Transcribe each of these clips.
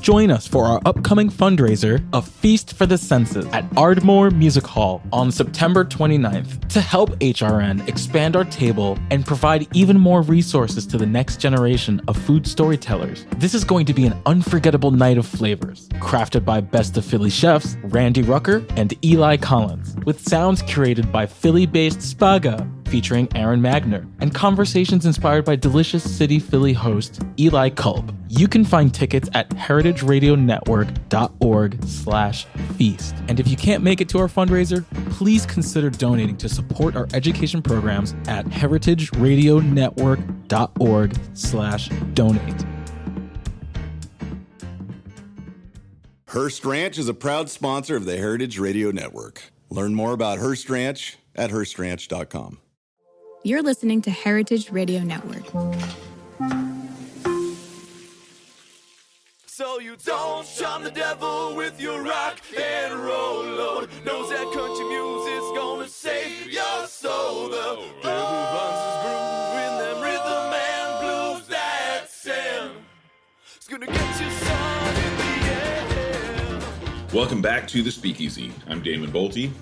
Join us for our upcoming fundraiser, A Feast for the Senses, at Ardmore Music Hall on September 29th to help HRN expand our table and provide even more resources to the next generation of food storytellers. This is going to be an unforgettable night of flavors, crafted by Best of Philly chefs Randy Rucker and Eli Collins, with sounds curated by Philly-based Spaga, featuring Aaron Magner, and conversations inspired by Delicious City Philly host Eli Kulp. You can find tickets at heritageradionetwork.org/feast. And if you can't make it to our fundraiser, please consider donating to support our education programs at heritageradionetwork.org/donate. Hearst Ranch is a proud sponsor of the Heritage Radio Network. Learn more about Hearst Ranch at HearstRanch.com. You're listening to Heritage Radio Network. So you don't shun the devil with your rock and roll load. Knows that country music's gonna save your soul. The devil runs his groove in them rhythm and blues that sound. It's gonna get you sun in the air. Welcome back to the Speakeasy. I'm Damon Boelte.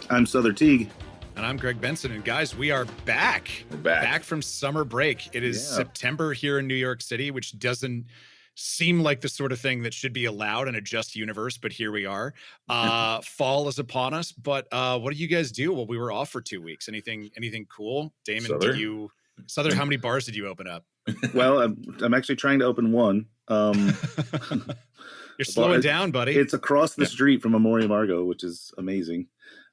I'm Sother Teague. And I'm Greg Benson. And guys, we are back. We're back. Back from summer break. It is September here in New York City, which doesn't seem like the sort of thing that should be allowed in a just universe, but here we are. Fall is upon us, but what do you guys do? Well, we were off for 2 weeks. Anything cool? Damon, Sother? Sother, how many bars did you open up? Well, I'm actually trying to open one. You're slowing down, buddy. It's across the street from Amoria Margo, which is amazing.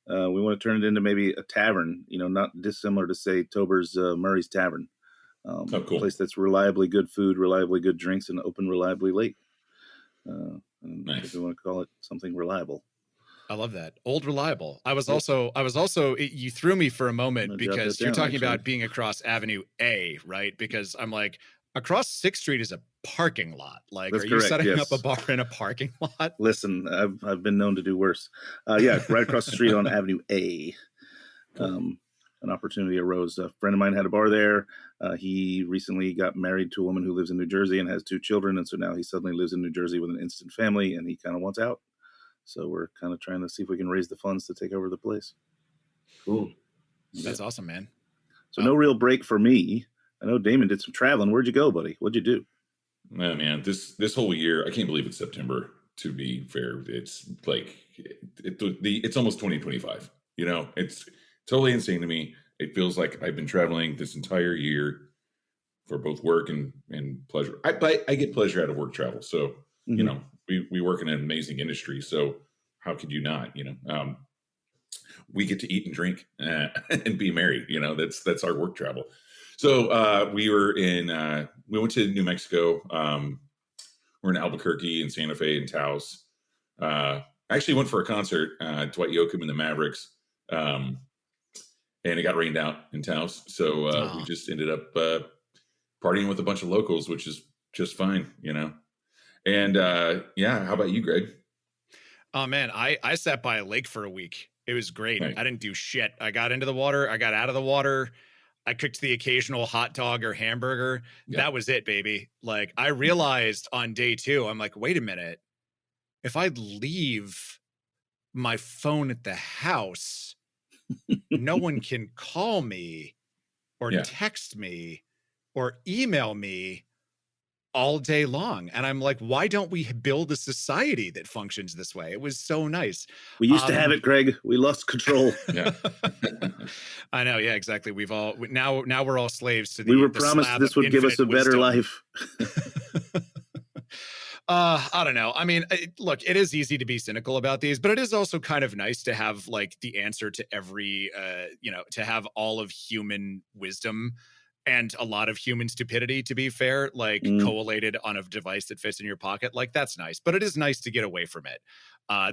We want to turn it into maybe a tavern, not dissimilar to, say, Tober's Murray's Tavern. Cool. A place that's reliably good food, reliably good drinks, and open reliably late. Nice. If we want to call it something reliable. I love that. Old reliable. I was also, you threw me for a moment because you're talking about being across Avenue A, right? Because I'm like, across 6th Street is a parking lot. Like, That's are correct, you setting yes. up a bar in a parking lot? Listen, I've been known to do worse. Right across the street on Avenue A. An opportunity arose. A friend of mine had a bar there. He recently got married to a woman who lives in New Jersey and has 2 children. And so now he suddenly lives in New Jersey with an instant family and he kind of wants out. So we're kind of trying to see if we can raise the funds to take over the place. Cool. That's awesome, man. So no real break for me. I know Damon did some traveling. Where'd you go, buddy? What'd you do? Oh, man, this whole year, I can't believe it's September, to be fair. It's like, it's almost 2025. It's totally insane to me. It feels like I've been traveling this entire year for both work and pleasure. I get pleasure out of work travel. So, we work in an amazing industry. So how could you not, we get to eat and drink and be merry. That's our work travel. So we went to New Mexico. We're in Albuquerque and Santa Fe and Taos. I actually went for a concert, Dwight Yoakam and the Mavericks. And it got rained out in Taos. So we just ended up partying with a bunch of locals, which is just fine, And how about you, Greg? Oh, man, I sat by a lake for a week. It was great. Right. I didn't do shit. I got into the water. I got out of the water. I cooked the occasional hot dog or hamburger. Yeah. That was it, baby. Like, I realized on day 2, I'm like, wait a minute. If I leave my phone at the house, no one can call me or text me or email me all day long. And I'm like, why don't we build a society that functions this way? It was so nice. We used to have it, Greg. We lost control. Yeah. I know. Yeah, exactly. Now we're all slaves to the We were promised this would give us a better life. I don't know. I mean, look, it is easy to be cynical about these, but it is also kind of nice to have like the answer to every, to have all of human wisdom and a lot of human stupidity, to be fair, like collated on a device that fits in your pocket. Like, that's nice, but it is nice to get away from it.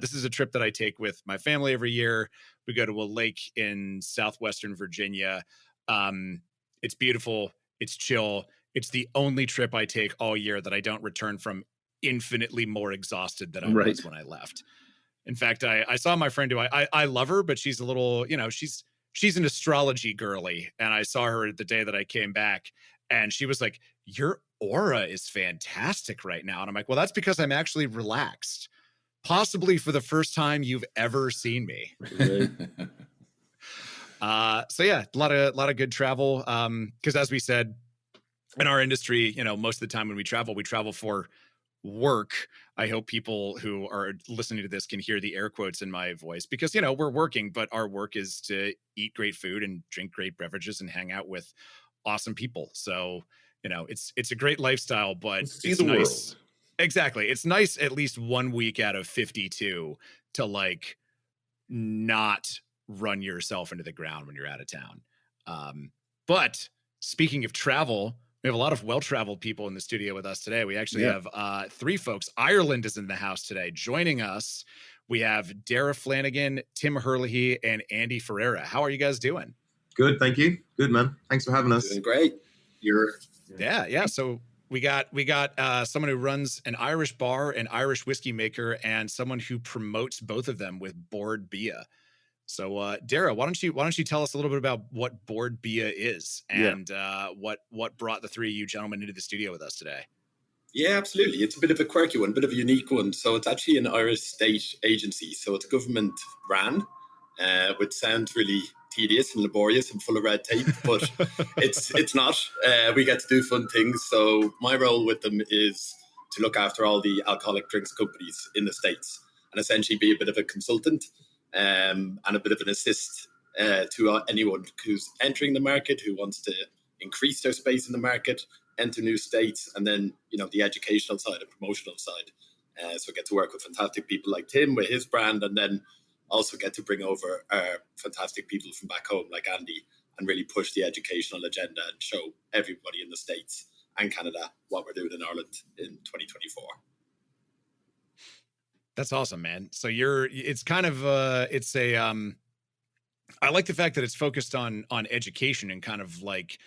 This is a trip that I take with my family every year. We go to a lake in southwestern Virginia. It's beautiful. It's chill. It's the only trip I take all year that I don't return from infinitely more exhausted than I was when I left. In fact, I saw my friend who I love her, but she's a little, she's an astrology girly. And I saw her the day that I came back and she was like, "You're aura is fantastic right now. And I'm like, well, that's because I'm actually relaxed, possibly for the first time you've ever seen me. Right. So yeah, a lot of good travel. Because as we said, in our industry, most of the time when we travel for work. I hope people who are listening to this can hear the air quotes in my voice because, we're working, but our work is to eat great food and drink great beverages and hang out with awesome people. So, it's a great lifestyle, but See it's the nice. world. Exactly. It's nice at least 1 week out of 52 to like not run yourself into the ground when you're out of town. But speaking of travel, we have a lot of well-traveled people in the studio with us today. We actually have 3 folks. Ireland is in the house today. Joining us, we have Daragh Flanagan, Tim Herlihy, and Andy Ferreira. How are you guys doing? Good, thank you. Good, man. Thanks for having us. Doing great. Yeah. So we got someone who runs an Irish bar, an Irish whiskey maker, and someone who promotes both of them with Bord Bia. So, Daragh, why don't you tell us a little bit about what Bord Bia is and what brought the 3 of you gentlemen into the studio with us today? Yeah, absolutely. It's a bit of a quirky one, bit of a unique one. So it's actually an Irish state agency. So it's government ran, which sounds really tedious and laborious and full of red tape, but it's not. We get to do fun things. So my role with them is to look after all the alcoholic drinks companies in the States and essentially be a bit of a consultant. And a bit of an assist to anyone who's entering the market, who wants to increase their space in the market, enter new states, and then, the educational side and promotional side. So I get to work with fantastic people like Tim with his brand, and then also get to bring over fantastic people from back home like Andy and really push the educational agenda and show everybody in the States and Canada what we're doing in Ireland in 2024. That's awesome, man. So I like the fact that it's focused on education and kind of like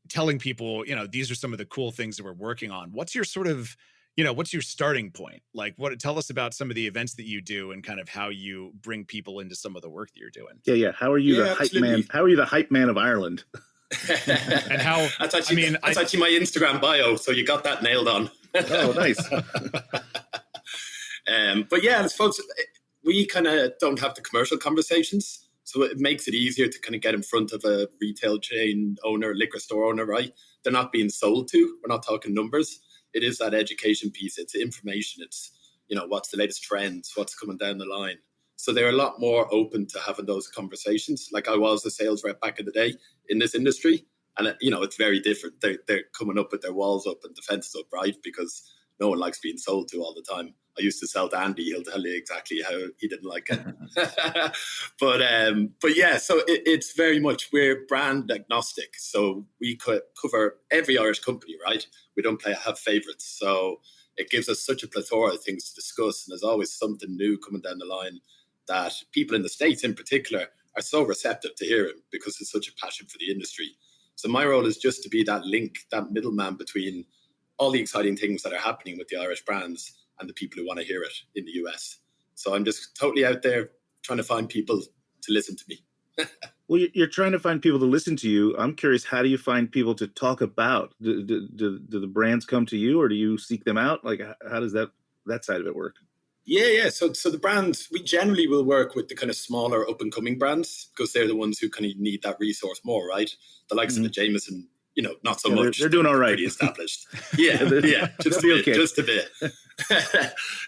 telling people, these are some of the cool things that we're working on. What's your sort of, what's your starting point? Like tell us about some of the events that you do and kind of how you bring people into some of the work that you're doing. Yeah. How are you the hype man? How are you the hype man of Ireland? And how, that's actually my Instagram bio. So you got that nailed on. Oh, nice. But yeah, I suppose we kind of don't have the commercial conversations, so it makes it easier to kind of get in front of a retail chain owner, liquor store owner, right? They're not being sold to. We're not talking numbers. It is that education piece. It's information. It's, what's the latest trends, what's coming down the line. So they're a lot more open to having those conversations. Like I was a sales rep back in the day in this industry, and it's very different. They're coming up with their walls up and defenses up, right? Because no one likes being sold to all the time. I used to sell to Andy. He'll tell you exactly how he didn't like it. But yeah, so it's very much, we're brand agnostic. So we cover every Irish company, right? We don't have favorites. So it gives us such a plethora of things to discuss. And there's always something new coming down the line that people in the States in particular are so receptive to hearing because there's such a passion for the industry. So my role is just to be that link, that middleman between all the exciting things that are happening with the Irish brands and the people who want to hear it in the US. So I'm just totally out there trying to find people to listen to me. Well, you're trying to find people to listen to you. I'm curious, how do you find people to talk about? Do the brands come to you or do you seek them out? Like, how does that side of it work? Yeah. So the brands, we generally will work with the kind of smaller up and coming brands because they're the ones who kind of need that resource more, right? The likes of the Jameson, not so much. They're doing all right. Pretty established. Yeah. Just a bit.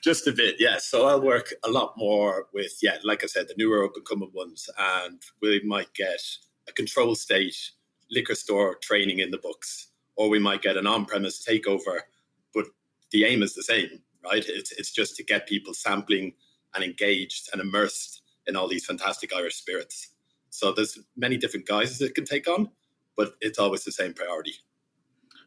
Just a bit. Yeah. So I'll work a lot more with, like I said, the newer up and coming ones, and we might get a control state liquor store training in the books, or we might get an on-premise takeover, but the aim is the same, right? It's just to get people sampling and engaged and immersed in all these fantastic Irish spirits. So there's many different guises it can take on, but it's always the same priority.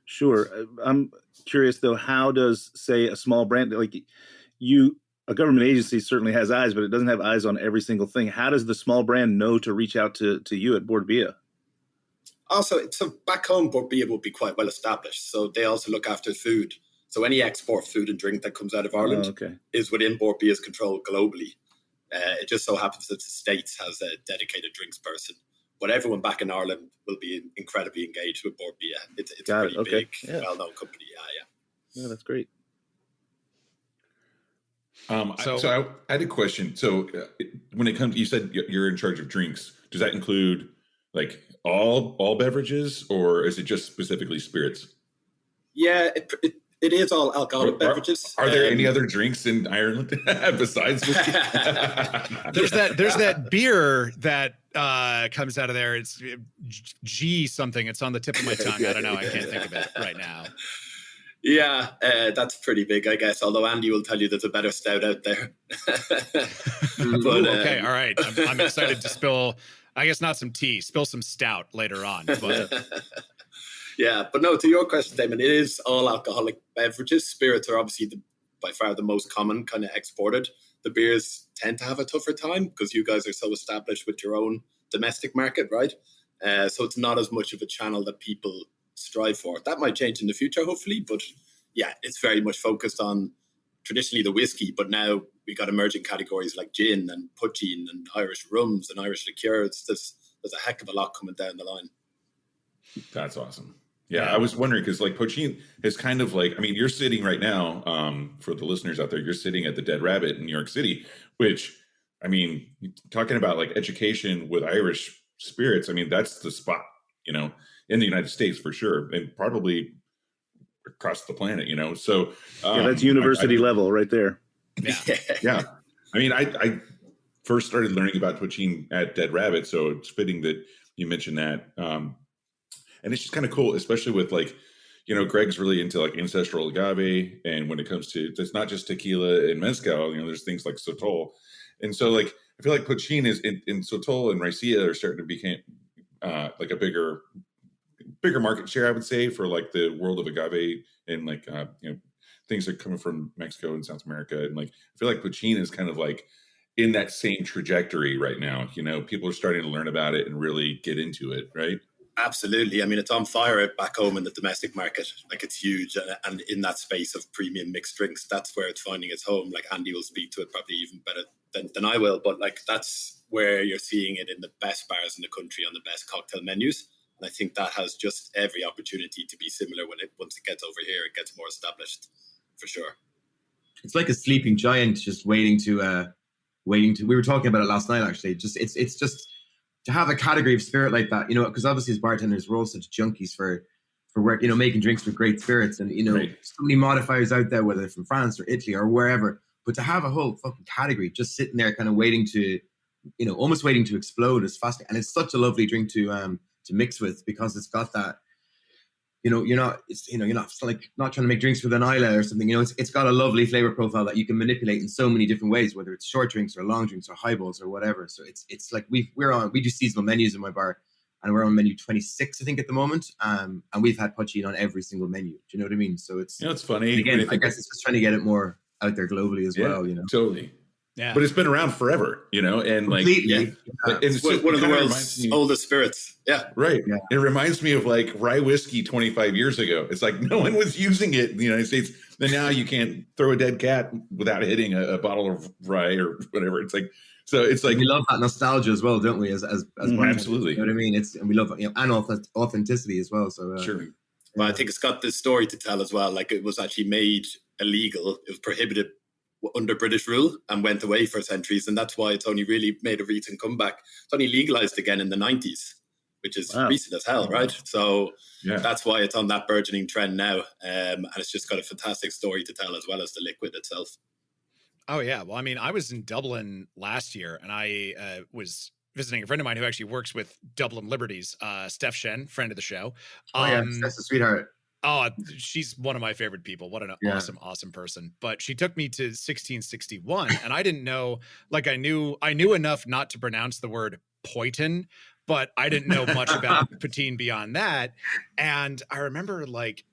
Sure. I'm curious though, how does, say, a small brand like a government agency certainly has eyes, but it doesn't have eyes on every single thing. How does the small brand know to reach out to you at Bord Bia? Also, so back home, Bord Bia will be quite well established. So they also look after food. So any export food and drink that comes out of Ireland is within Bord Bia's control globally. It just so happens that the States has a dedicated drinks person, but everyone back in Ireland will be incredibly engaged with Bord Bia. It's a Got pretty it. Okay. big, well-known company. Yeah, that's great. So I had a question. So when it comes, you said you're in charge of drinks. Does that include like all beverages, or is it just specifically spirits? Yeah, it is all alcoholic beverages. Are there any other drinks in Ireland besides whiskey? There's that beer that comes out of there. It's G something. It's on the tip of my tongue. I don't know. I can't think of it right now. Yeah, that's pretty big, I guess. Although Andy will tell you there's a better stout out there. But, okay, all right. I'm excited to spill. I guess not some tea. Spill some stout later on. But yeah, but no. To your question, Damon, it is all alcoholic beverages. Spirits are obviously by far the most common kind of exported. The beers tend to have a tougher time because you guys are so established with your own domestic market, right? So it's not as much of a channel that people strive for. That might change in the future, hopefully, but yeah, it's very much focused on traditionally the whiskey, but now we got emerging categories like gin and puh-CHEEN and Irish rums and Irish liqueurs. There's a heck of a lot coming down the line. That's awesome. Yeah, I was wondering because like puh-CHEEN is kind of like, I mean, you're sitting right now, for the listeners out there, you're sitting at the Dead Rabbit in New York City, which, I mean, talking about like education with Irish spirits, I mean, that's the spot, in the United States for sure, and probably across the planet, So that's university level right there. Yeah. I mean, I first started learning about puh-CHEEN at Dead Rabbit, so it's fitting that you mentioned that. And it's just kind of cool, especially with like, Greg's really into like ancestral agave, and when it comes to, it's not just tequila and mezcal. There's things like sotol, and so like I feel like puh-CHEEN is in sotol and raicilla are starting to become like a bigger market share, I would say, for like the world of agave and like things that are coming from Mexico and South America, and like I feel like puh-CHEEN is kind of like in that same trajectory right now. People are starting to learn about it and really get into it, right? Absolutely. I mean, it's on fire back home in the domestic market. Like, it's huge. And in that space of premium mixed drinks, that's where it's finding its home. Like, Andy will speak to it probably even better than I will. But, like, that's where you're seeing it in the best bars in the country on the best cocktail menus. And I think that has just every opportunity to be similar once it gets over here, it gets more established, for sure. It's like a sleeping giant just waiting to, we were talking about it last night, actually. It's just to have a category of spirit like that, because obviously as bartenders, we're all such junkies for work, making drinks with great spirits, and right. So many modifiers out there, whether from France or Italy or wherever, but to have a whole fucking category just sitting there kind of waiting to, almost waiting to explode is fascinating. And it's such a lovely drink to mix with, because it's got that, you're not like not trying to make drinks with an Isla or something. It's got a lovely flavor profile that you can manipulate in so many different ways, whether it's short drinks or long drinks or highballs or whatever. So it's like we do seasonal menus in my bar, and we're on menu 26, I think, at the moment. And we've had puh-CHEEN on every single menu. Do you know what I mean? So it's it's funny. Again, I guess it's just trying to get it more out there globally as well. Totally. Yeah. But it's been around forever, and like it's one of the world's oldest spirits. Yeah. Right. Yeah. It reminds me of like rye whiskey 25 years ago. It's like no one was using it in the United States. And now you can't throw a dead cat without hitting a bottle of rye or whatever. It's like, so it's like, we love that nostalgia as well, don't we? As absolutely. You know what I mean? And we love and authenticity as well. So sure. Well, I think it's got this story to tell as well. Like, it was actually made illegal. It was prohibited under British rule and went away for centuries, and that's why it's only really made a recent comeback. It's only legalized again in the 90s, which is recent as hell, right? So that's why it's on that burgeoning trend now, and it's just got a fantastic story to tell as well as the liquid itself. Oh yeah, well, I mean, I was in Dublin last year, and I was visiting a friend of mine who actually works with Dublin Liberties, Steph Shen, friend of the show. That's a sweetheart. Oh, she's one of my favorite people. What an awesome person. But she took me to 1661, and I didn't know, like, I knew enough not to pronounce the word Poitin, but I didn't know much about puh-CHEEN beyond that. And I remember, like,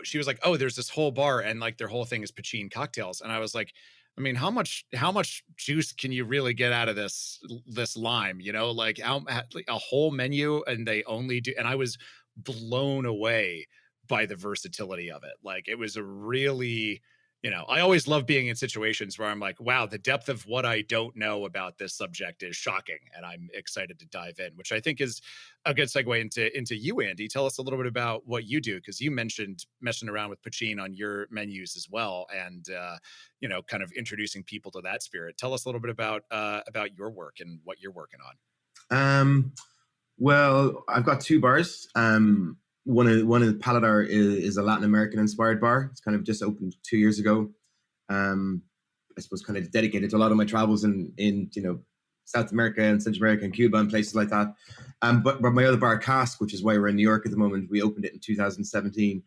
she was like, oh, there's this whole bar, and like their whole thing is puh-CHEEN cocktails. And I was like, I mean, how much juice can you really get out of this lime? Like a whole menu, and they only do, and I was blown away by the versatility of it. Like, it was a really, I always love being in situations where I'm like, wow, the depth of what I don't know about this subject is shocking. And I'm excited to dive in, which I think is a good segue into you, Andy. Tell us a little bit about what you do, because you mentioned messing around with puh-CHEEN on your menus as well. And, kind of introducing people to that spirit. Tell us a little bit about your work and what you're working on. Well, I've got 2 bars. One of the Paladar is a Latin American inspired bar. It's kind of just opened 2 years ago. I suppose kind of dedicated to a lot of my travels in South America and Central America and Cuba and places like that. But my other bar, Cask, which is why we're in New York at the moment, we opened it in 2017.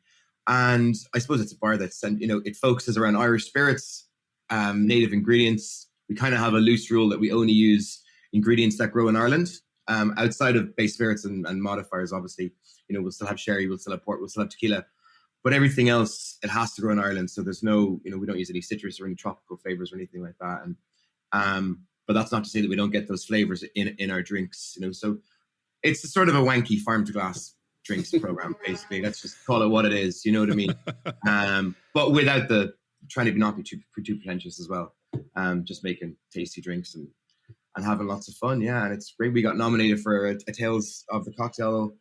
And I suppose it's a bar that's, it focuses around Irish spirits, native ingredients. We kind of have a loose rule that we only use ingredients that grow in Ireland. Outside of base spirits and modifiers, obviously, we'll still have sherry, we'll still have port, we'll still have tequila, but everything else, it has to grow in Ireland. So there's no, we don't use any citrus or any tropical flavors or anything like that. And, but that's not to say that we don't get those flavors in our drinks, So it's a sort of a wanky farm to glass drinks program, basically. Let's just call it what it is. You know what I mean? But without trying to not be too pretentious as well. Just making tasty drinks and having lots of fun. Yeah. And it's great. We got nominated for a Tales of the Cocktail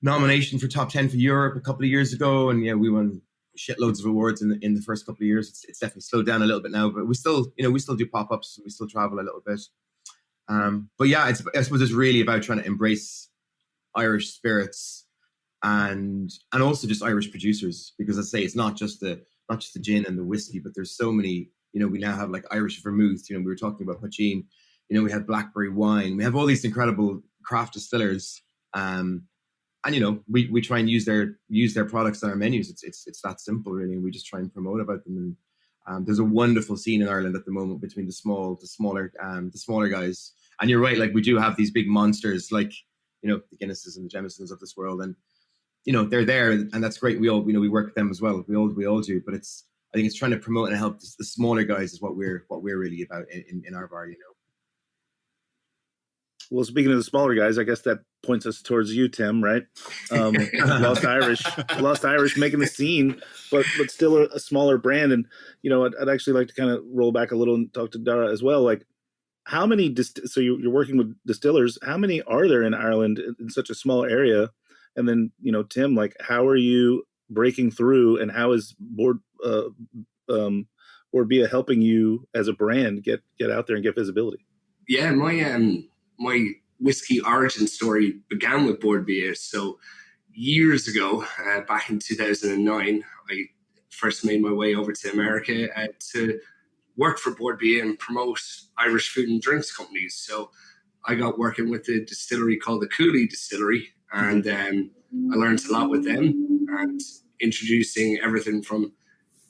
nomination for top 10 for Europe a couple of years ago. And yeah, we won shitloads of awards in the first couple of years. It's definitely slowed down a little bit now, but we still do pop-ups. We still travel a little bit. But yeah, I suppose it's really about trying to embrace Irish spirits and also just Irish producers, because I say it's not just the gin and the whiskey, but there's so many, we now have like Irish vermouth, we were talking about puh-CHEEN, we have blackberry wine, we have all these incredible craft distillers. And we try and use their products on our menus. It's that simple, really. We just try and promote about them. And there's a wonderful scene in Ireland at the moment between the smaller guys. And you're right, like we do have these big monsters, like the Guinnesses and the Jamesons of this world, and they're there, and that's great. We all we work with them as well. We all do. But I think it's trying to promote and help the smaller guys is what we're really about in our bar. Well, speaking of the smaller guys, I guess that points us towards you, Tim, right? Lost Irish making the scene, but still a smaller brand. And, I'd actually like to kind of roll back a little and talk to Daragh as well. Like, how many, so you're working with distillers, how many are there in Ireland in such a small area? And then, Tim, like, how are you breaking through, and how is Bord Bia helping you as a brand get out there and get visibility? Yeah, my whiskey origin story began with Bord Bia. So years ago, back in 2009, I first made my way over to America to work for Bord Bia and promote Irish food and drinks companies. So I got working with a distillery called the Cooley Distillery, and I learned a lot with them, and introducing everything from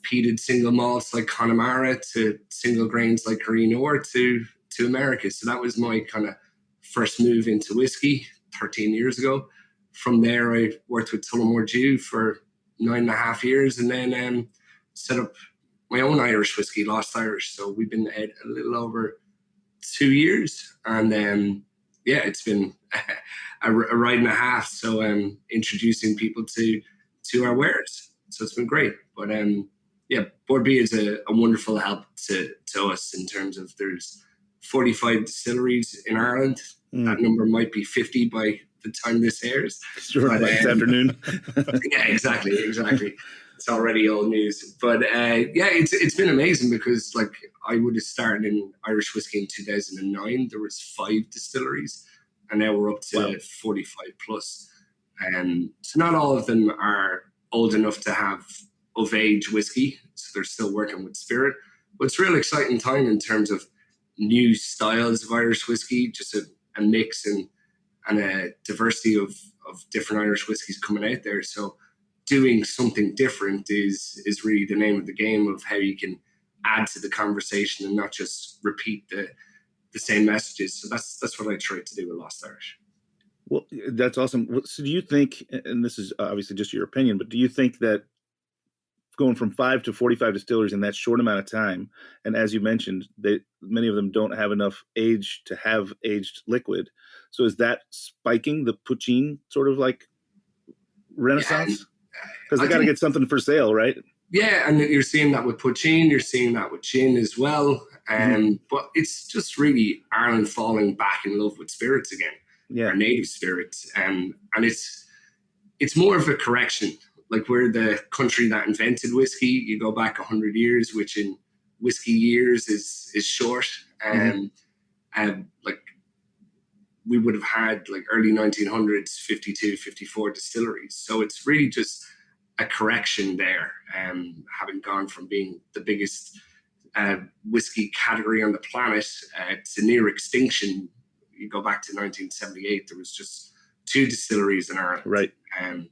peated single malts like Connemara to single grains like Carino to America. So that was my kind of first move into whiskey 13 years ago. From there, I worked with Tullamore Dew for 9.5 years, and then set up my own Irish whiskey, Lost Irish. So we've been at a little over 2 years, and it's been a ride and a half. So introducing people to our wares. So it's been great. But Bord Bia is a wonderful help to us in terms of there's 45 distilleries in Ireland. That number might be 50 by the time this airs. Sure, this afternoon. Yeah, exactly. It's already old news. But it's been amazing, because like I would have started in Irish whiskey in 2009. There was 5 distilleries, and now we're up to 45 plus. So not all of them are old enough to have of age whiskey, so they're still working with spirit. But it's a real exciting time in terms of new styles of Irish whiskey, just a mix and a diversity of different Irish whiskies coming out there. So doing something different is really the name of the game of how you can add to the conversation and not just repeat the same messages. So that's what I try to do with Lost Irish. Well, that's awesome. So do you think, and this is obviously just your opinion, but do you think that going from 5 to 45 distillers in that short amount of time, and as you mentioned, many of them don't have enough age to have aged liquid. So is that spiking the puh-CHEEN sort of like renaissance? Because they got to get something for sale, right? Yeah, and you're seeing that with puh-CHEEN, you're seeing that with gin as well. But it's just really Ireland falling back in love with spirits again, our native spirits. And it's more of a correction. Like, we're the country that invented whiskey. You go back 100 years, which in whiskey years is short. And like, we would have had like early 1900s, 52, 54 distilleries. So it's really just a correction there, having gone from being the biggest whiskey category on the planet to near extinction. You go back to 1978, there was just 2 distilleries in Ireland. Right. And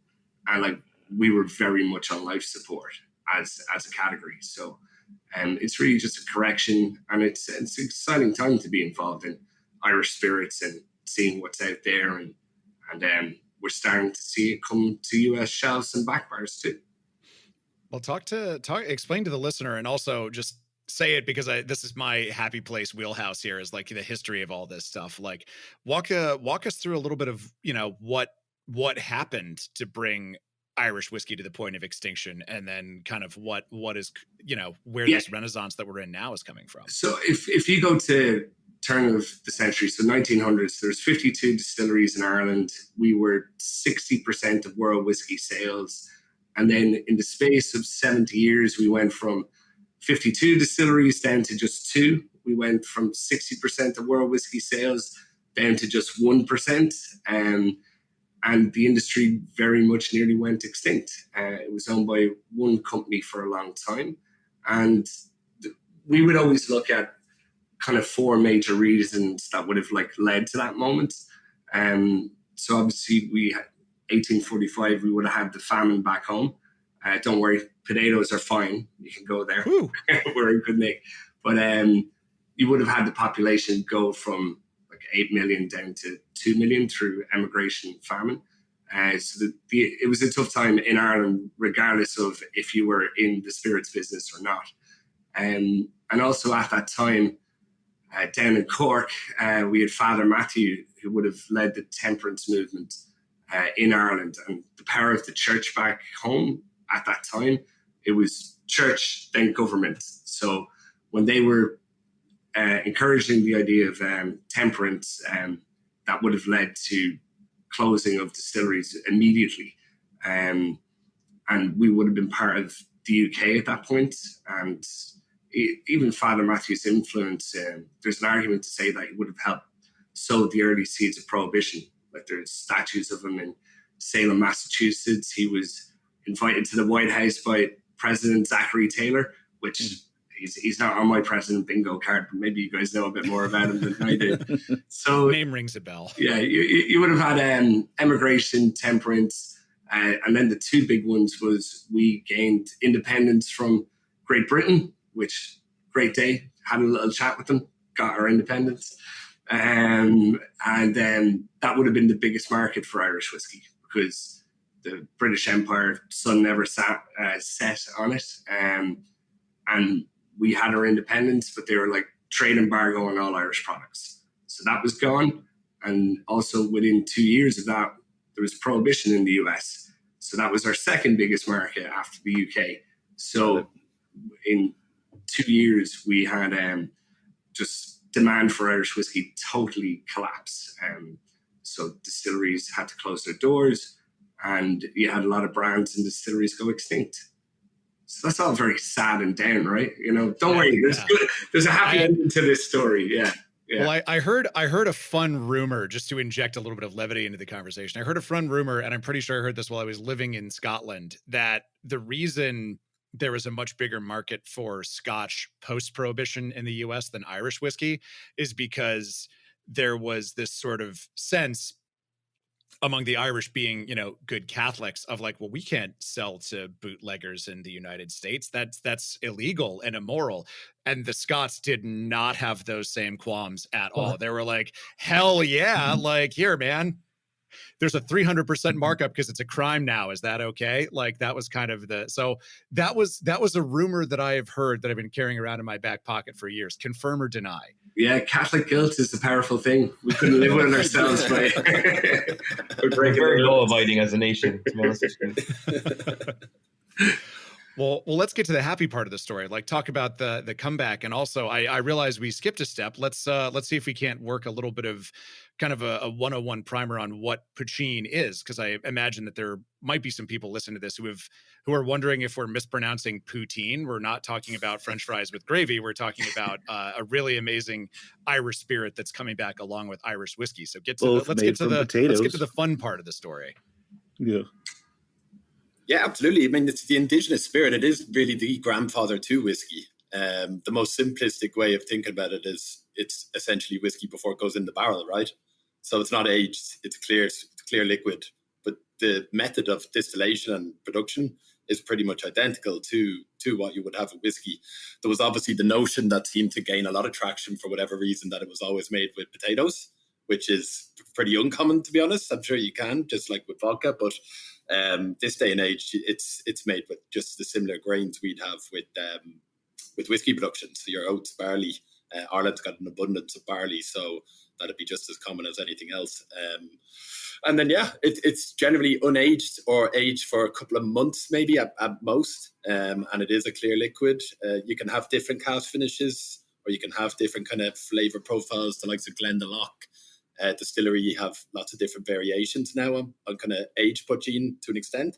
like, we were very much on life support as a category. So it's really just a correction, and it's an exciting time to be involved in Irish spirits and seeing what's out there, and we're starting to see it come to US shelves and back bars too. Well, explain to the listener, and also just say it, because this is my happy place wheelhouse here, is like the history of all this stuff. Like, walk us through a little bit of, what happened to bring Irish whiskey to the point of extinction, and then kind of what is, where this renaissance that we're in now is coming from. So if you go to turn of the century, so 1900s, there's 52 distilleries in Ireland. We were 60% of world whiskey sales. And then in the space of 70 years, we went from 52 distilleries down to just 2. We went from 60% of world whiskey sales down to just 1%. And the industry very much nearly went extinct. It was owned by one company for a long time. And we would always look at kind of 4 major reasons that would have led to that moment. So obviously 1845, we would have had the famine back home. Don't worry, potatoes are fine. You can go there. We're in good nick. But you would have had the population go from 8 million down to 2 million through emigration and famine. So it was a tough time in Ireland, regardless of if you were in the spirits business or not. And also at that time, down in Cork, we had Father Matthew, who would have led the temperance movement in Ireland. And the power of the church back home at that time, it was church, then government. So when they were encouraging the idea of temperance, that would have led to closing of distilleries immediately. And we would have been part of the UK at that point. And even Father Matthew's influence, there's an argument to say that he would have helped sow the early seeds of Prohibition. Like, there's statues of him in Salem, Massachusetts. He was invited to the White House by President Zachary Taylor, which he's not on my president bingo card, but maybe you guys know a bit more about him than I do. So name rings a bell. Yeah, you would have had emigration, temperance, and then the 2 big ones was we gained independence from Great Britain, which, great day, had a little chat with them, got our independence. And then that would have been the biggest market for Irish whiskey, because the British Empire sun never set on it. And we had our independence, but they were trade embargo on all Irish products. So that was gone. And also within 2 years of that, there was Prohibition in the US. So that was our second biggest market after the UK. So in 2 years, we had just demand for Irish whiskey totally collapse. So distilleries had to close their doors, and you had a lot of brands and distilleries go extinct. So that's all very sad and down, right? Don't worry, there's a happy ending to this story. Yeah. Well, I heard a fun rumor, just to inject a little bit of levity into the conversation. I heard a fun rumor, and I'm pretty sure I heard this while I was living in Scotland, that the reason there was a much bigger market for Scotch post-Prohibition in the US than Irish whiskey is because there was this sort of sense among the Irish, being, good Catholics, of well, we can't sell to bootleggers in the United States. That's illegal and immoral. And the Scots did not have those same qualms at all. They were like, hell yeah, here, man, there's a 300% markup because it's a crime now. Is that okay? That was kind of so that was a rumor that I have heard that I've been carrying around in my back pocket for years. Confirm or deny? Yeah, Catholic guilt is a powerful thing. We couldn't live with it ourselves. We're very law-abiding as a nation, to be honest with you. Well, let's get to the happy part of the story. Like, talk about the comeback, and also, I realize we skipped a step. Let's see if we can't work a little bit of kind of a 101 primer on what puh-CHEEN is, because I imagine that there might be some people listening to this who are wondering if we're mispronouncing poutine. We're not talking about French fries with gravy. We're talking about a really amazing Irish spirit that's coming back along with Irish whiskey. So let's get to the fun part of the story. Yeah. Yeah, absolutely. I mean, it's the indigenous spirit. It is really the grandfather to whiskey. The most simplistic way of thinking about it is it's essentially whiskey before it goes in the barrel, right? So it's not aged; it's clear liquid. But the method of distillation and production is pretty much identical to what you would have with whiskey. There was obviously the notion that seemed to gain a lot of traction for whatever reason that it was always made with potatoes, which is pretty uncommon, to be honest. I'm sure you can, just like with vodka, but this day and age, it's made with just the similar grains we'd have with whiskey production. So your oats, barley. Ireland's got an abundance of barley, so that'd be just as common as anything else. And then, it's generally unaged or aged for a couple of months, maybe at most. And it is a clear liquid. You can have different cask finishes, or you can have different kind of flavor profiles. The likes of Glendalough distillery have lots of different variations now on kind of aged puh-CHEEN to an extent.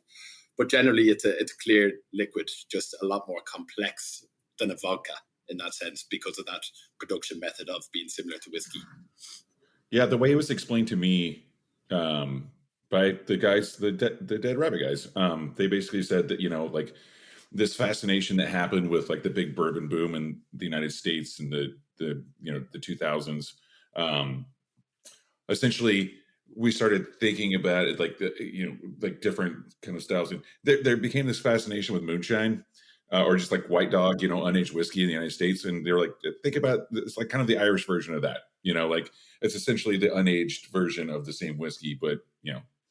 But generally, it's a clear liquid, just a lot more complex than a vodka in that sense, because of that production method of being similar to whiskey. Yeah, the way it was explained to me by the guys, the Dead Rabbit guys, they basically said that, like this fascination that happened with like the big bourbon boom in the United States in the 2000s. Essentially, we started thinking about it like like different kind of styles. And there became this fascination with moonshine. Or just like White Dog, unaged whiskey in the United States. And they're like, think about it's like kind of the Irish version of that, like it's essentially the unaged version of the same whiskey. But,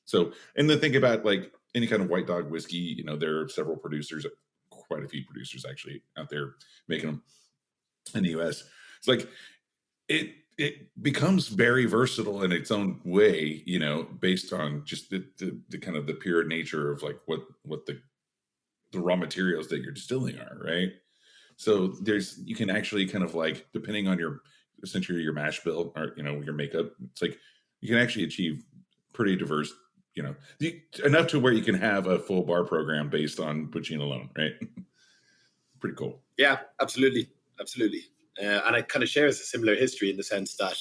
so, and then think about like any kind of White Dog whiskey, there are several producers, quite a few producers actually out there making them in the US. It's like, it becomes very versatile in its own way, based on just the kind of the pure nature of like what the raw materials that you're distilling are, right? So you can actually kind of like, depending on essentially your mash bill or, your makeup, it's like you can actually achieve pretty diverse, enough to where you can have a full bar program based on puh-CHEEN alone, right? Pretty cool. Yeah, absolutely. Absolutely. And it kind of shares a similar history in the sense that,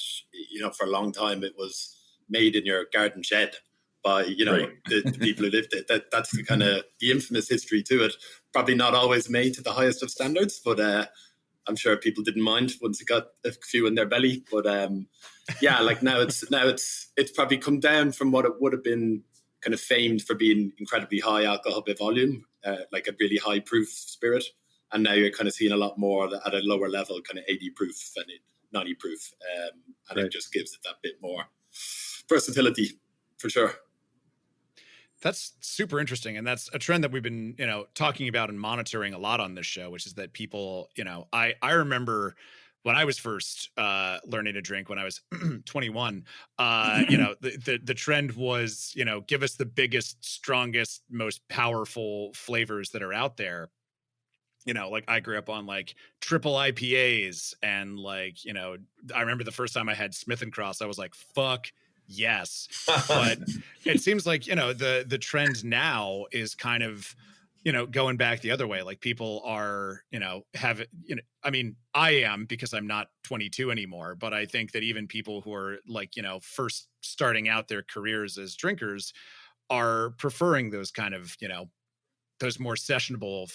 for a long time it was made in your garden shed by, right. the people who lived it. That's the kind of the infamous history to it. Probably not always made to the highest of standards, but I'm sure people didn't mind once it got a few in their belly. But like now it's probably come down from what it would have been kind of famed for being incredibly high alcohol by volume, like a really high proof spirit. And now you're kind of seeing a lot more at a lower level, kind of 80 proof and 90 proof. And right. It just gives it that bit more versatility for sure. That's super interesting. And that's a trend that we've been, talking about and monitoring a lot on this show, which is that people, I remember when I was first learning to drink when I was 21, the trend was, give us the biggest, strongest, most powerful flavors that are out there. Like I grew up on like triple IPAs and like, I remember the first time I had Smith and Cross, I was like, fuck yes. But it seems like, the trend now is kind of, going back the other way. Like people are, I am, because I'm not 22 anymore, but I think that even people who are like, first starting out their careers as drinkers are preferring those kind of, those more sessionable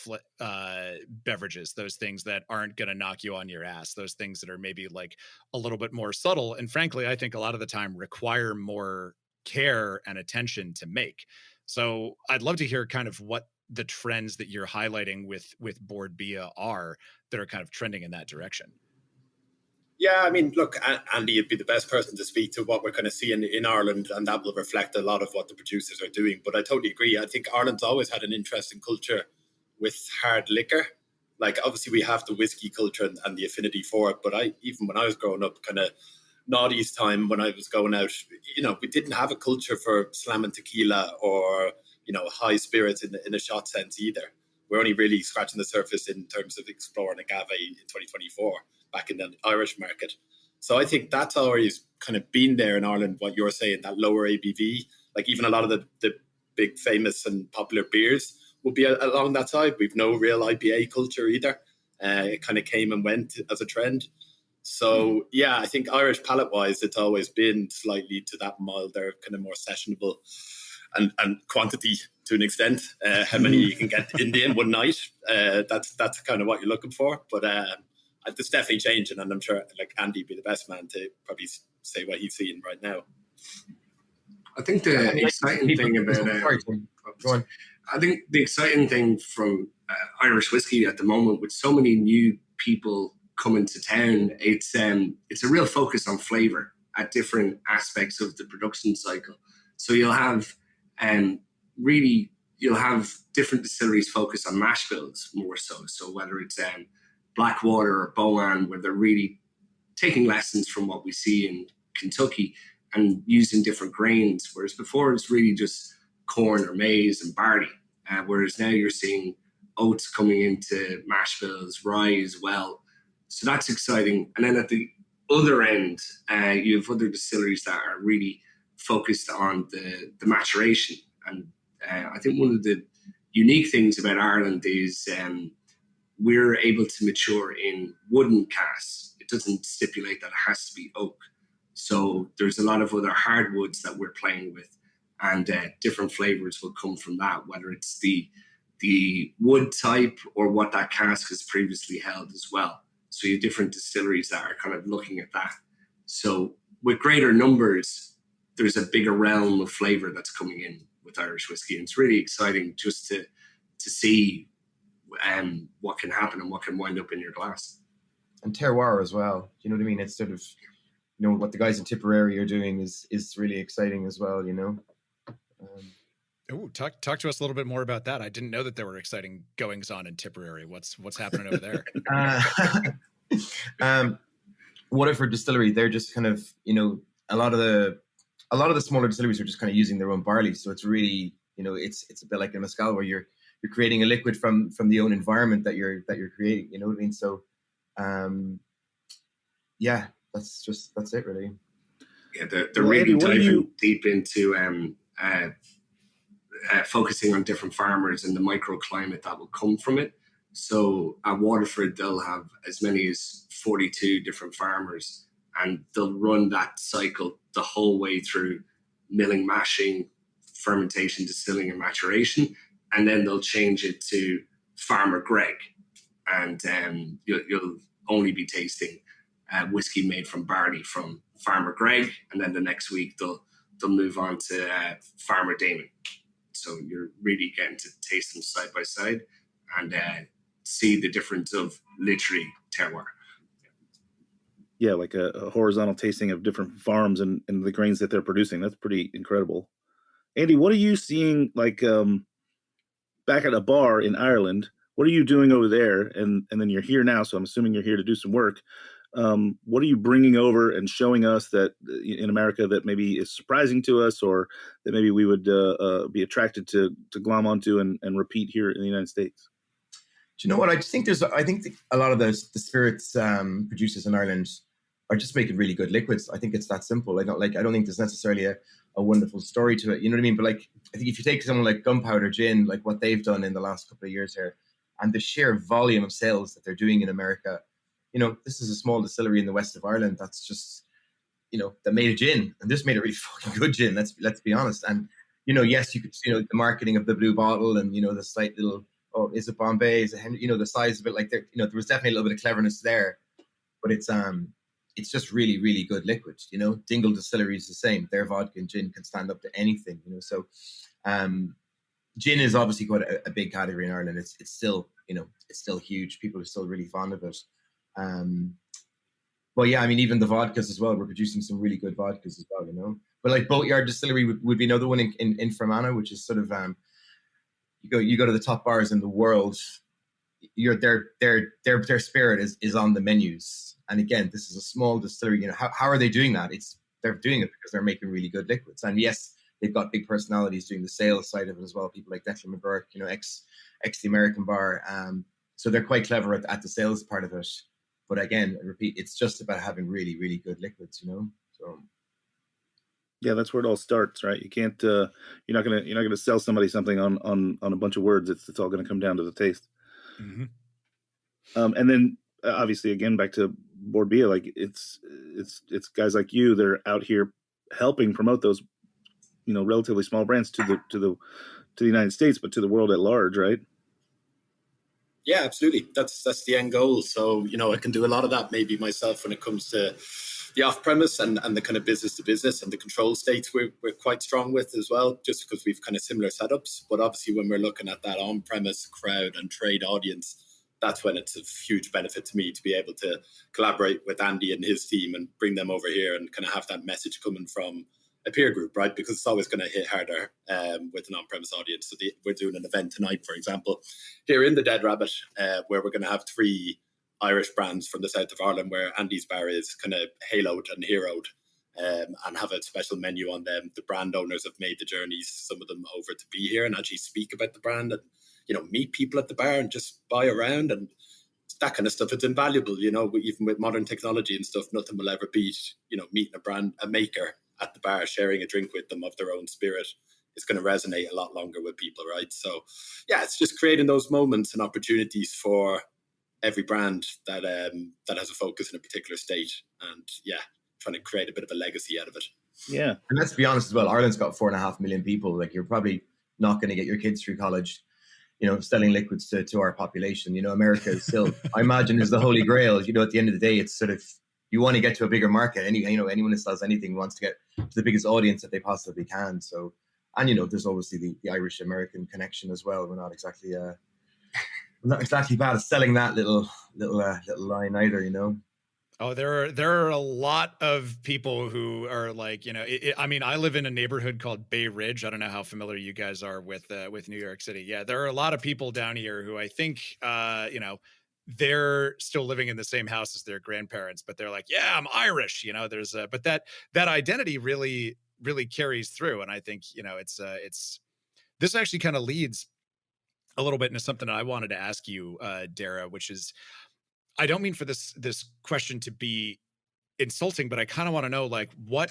beverages, those things that aren't going to knock you on your ass, those things that are maybe like a little bit more subtle. And frankly, I think a lot of the time require more care and attention to make. So I'd love to hear kind of what the trends that you're highlighting with Bord Bia are that are kind of trending in that direction. Yeah, I mean, look, Andy, you'd be the best person to speak to what we're kind of seeing in Ireland, and that will reflect a lot of what the producers are doing. But I totally agree. I think Ireland's always had an interesting culture with hard liquor. Like, obviously, we have the whiskey culture and the affinity for it. But even when I was growing up, kind of noughties time, when I was going out, we didn't have a culture for slamming tequila or, high spirits in a shot sense either. we're only really scratching the surface in terms of exploring agave in 2024 back in the Irish market. So I think that's always kind of been there in Ireland, what you're saying, that lower ABV. Like even a lot of the big famous and popular beers will be along that side. We've no real IPA culture either. It kind of came and went as a trend. So yeah, I think Irish palate-wise, it's always been slightly to that milder, kind of more sessionable and quantity to an extent. How many you can get in the end one night, that's kind of what you're looking for. But it's definitely changing, and I'm sure like Andy would be the best man to probably say what he's seeing right now. I think the exciting thing about go on. I think the exciting thing from Irish whiskey at the moment, with so many new people coming to town, it's a real focus on flavor at different aspects of the production cycle. So you'll have different distilleries focus on mash bills more so. So whether it's Blackwater or Boan, where they're really taking lessons from what we see in Kentucky and using different grains, whereas before it's really just corn or maize and barley, whereas now you're seeing oats coming into mash bills, rye as well. So that's exciting. And then at the other end, you have other distilleries that are really focused on the maturation. And I think one of the unique things about Ireland is we're able to mature in wooden casks. It doesn't stipulate that it has to be oak. So there's a lot of other hardwoods that we're playing with, and different flavors will come from that, whether it's the wood type or what that cask has previously held as well. So you have different distilleries that are kind of looking at that. So with greater numbers, there's a bigger realm of flavor that's coming in with Irish whiskey. And it's really exciting just to see what can happen and what can wind up in your glass. And terroir as well. You know what I mean? It's sort of, what the guys in Tipperary are doing is really exciting as well, Talk to us a little bit more about that. I didn't know that there were exciting goings on in Tipperary. What's happening over there? Waterford Distillery, they're just kind of, a lot of the smaller distilleries are just kind of using their own barley. So it's really, it's a bit like a mezcal where you're creating a liquid from the own environment that you're creating. You know what I mean? So, yeah, that's it really. Yeah, they're really diving deep into focusing on different farmers and the microclimate that will come from it. So at Waterford, they'll have as many as 42 different farmers, and they'll run that cycle the whole way through milling, mashing, fermentation, distilling, and maturation. And then they'll change it to Farmer Greg. And you'll only be tasting whiskey made from barley from Farmer Greg. And then the next week, they'll move on to Farmer Damon. So you're really getting to taste them side by side and see the difference of literally terroir. Yeah, like a horizontal tasting of different farms and the grains that they're producing. That's pretty incredible. Andy, what are you seeing like back at a bar in Ireland? What are you doing over there? And then you're here now, so I'm assuming you're here to do some work. What are you bringing over and showing us that in America that maybe is surprising to us, or that maybe we would be attracted to glom onto and repeat here in the United States? Do you know what? I think a lot of the spirits producers in Ireland are just making really good liquids. I think it's that simple. I don't think there's necessarily a wonderful story to it. You know what I mean? But like, I think if you take someone like Gunpowder Gin, like what they've done in the last couple of years here, and the sheer volume of sales that they're doing in America, this is a small distillery in the west of Ireland that's just, that made a gin, and this made a really fucking good gin. Let's be honest. And yes, you could see the marketing of the blue bottle and the slight little, oh, is it Bombay? Is it Henry? The size of it, like there was definitely a little bit of cleverness there, but it's just really, really good liquid. Dingle Distillery is the same. Their vodka and gin can stand up to anything. So, gin is obviously quite a big category in Ireland. It's still, it's still huge. People are still really fond of it. But yeah, I mean, even the vodkas as well. We're producing some really good vodkas as well. But like Boatyard Distillery would be another one in Fermanagh, which is sort of you go to the top bars in the world. Their spirit is on the menus. And again, this is a small distillery. How are they doing that? They're doing it because they're making really good liquids. And yes, they've got big personalities doing the sales side of it as well. People like Declan McGurk, ex the American bar. So they're quite clever at the sales part of it. But again, I repeat, it's just about having really, really good liquids, So yeah, that's where it all starts, right? You can't, you're not gonna sell somebody something on a bunch of words. It's all gonna come down to the taste. Mm-hmm. And then obviously, again, back to Bord Bia, like it's guys like you that are out here helping promote those, relatively small brands to the United States, but to the world at large, right? Yeah, absolutely. That's the end goal. So, I can do a lot of that maybe myself when it comes to the off-premise and the kind of business-to-business and the control states we're quite strong with as well, just because we've kind of similar setups. But obviously when we're looking at that on-premise crowd and trade audience, that's when it's a huge benefit to me to be able to collaborate with Andy and his team and bring them over here and kind of have that message coming from a peer group, right? Because it's always going to hit harder with an on-premise audience. So we're doing an event tonight, for example, here in the Dead Rabbit, where we're going to have 3 Irish brands from the south of Ireland, where Andy's bar is kind of haloed and heroed, and have a special menu on them. The brand owners have made the journeys, some of them over to be here and actually speak about the brand and, meet people at the bar and just buy around and that kind of stuff. It's invaluable, even with modern technology and stuff, nothing will ever beat, meeting a maker at the bar, sharing a drink with them of their own spirit. It's going to resonate a lot longer with people, right? So yeah, it's just creating those moments and opportunities for every brand that has a focus in a particular state, and trying to create a bit of a legacy out of it. Yeah. And let's be honest as well, Ireland's got 4.5 million people. Like, you're probably not going to get your kids through college, selling liquids to our population. America is still, I imagine, is the holy grail. At the end of the day, it's sort of, you want to get to a bigger market. Anyone that sells anything wants to get to the biggest audience that they possibly can. So, and there's obviously the Irish American connection as well. We're not exactly bad at selling that little line either. Oh, there are a lot of people who are like, I live in a neighborhood called Bay Ridge. I don't know how familiar you guys are with New York City. Yeah, there are a lot of people down here who I think, they're still living in the same house as their grandparents, but they're like, yeah, I'm Irish. There's but that identity really, really carries through. And I think, it's this actually kind of leads a little bit into something that I wanted to ask you, Daragh, which is, I don't mean for this question to be insulting, but I kind of want to know, like, what.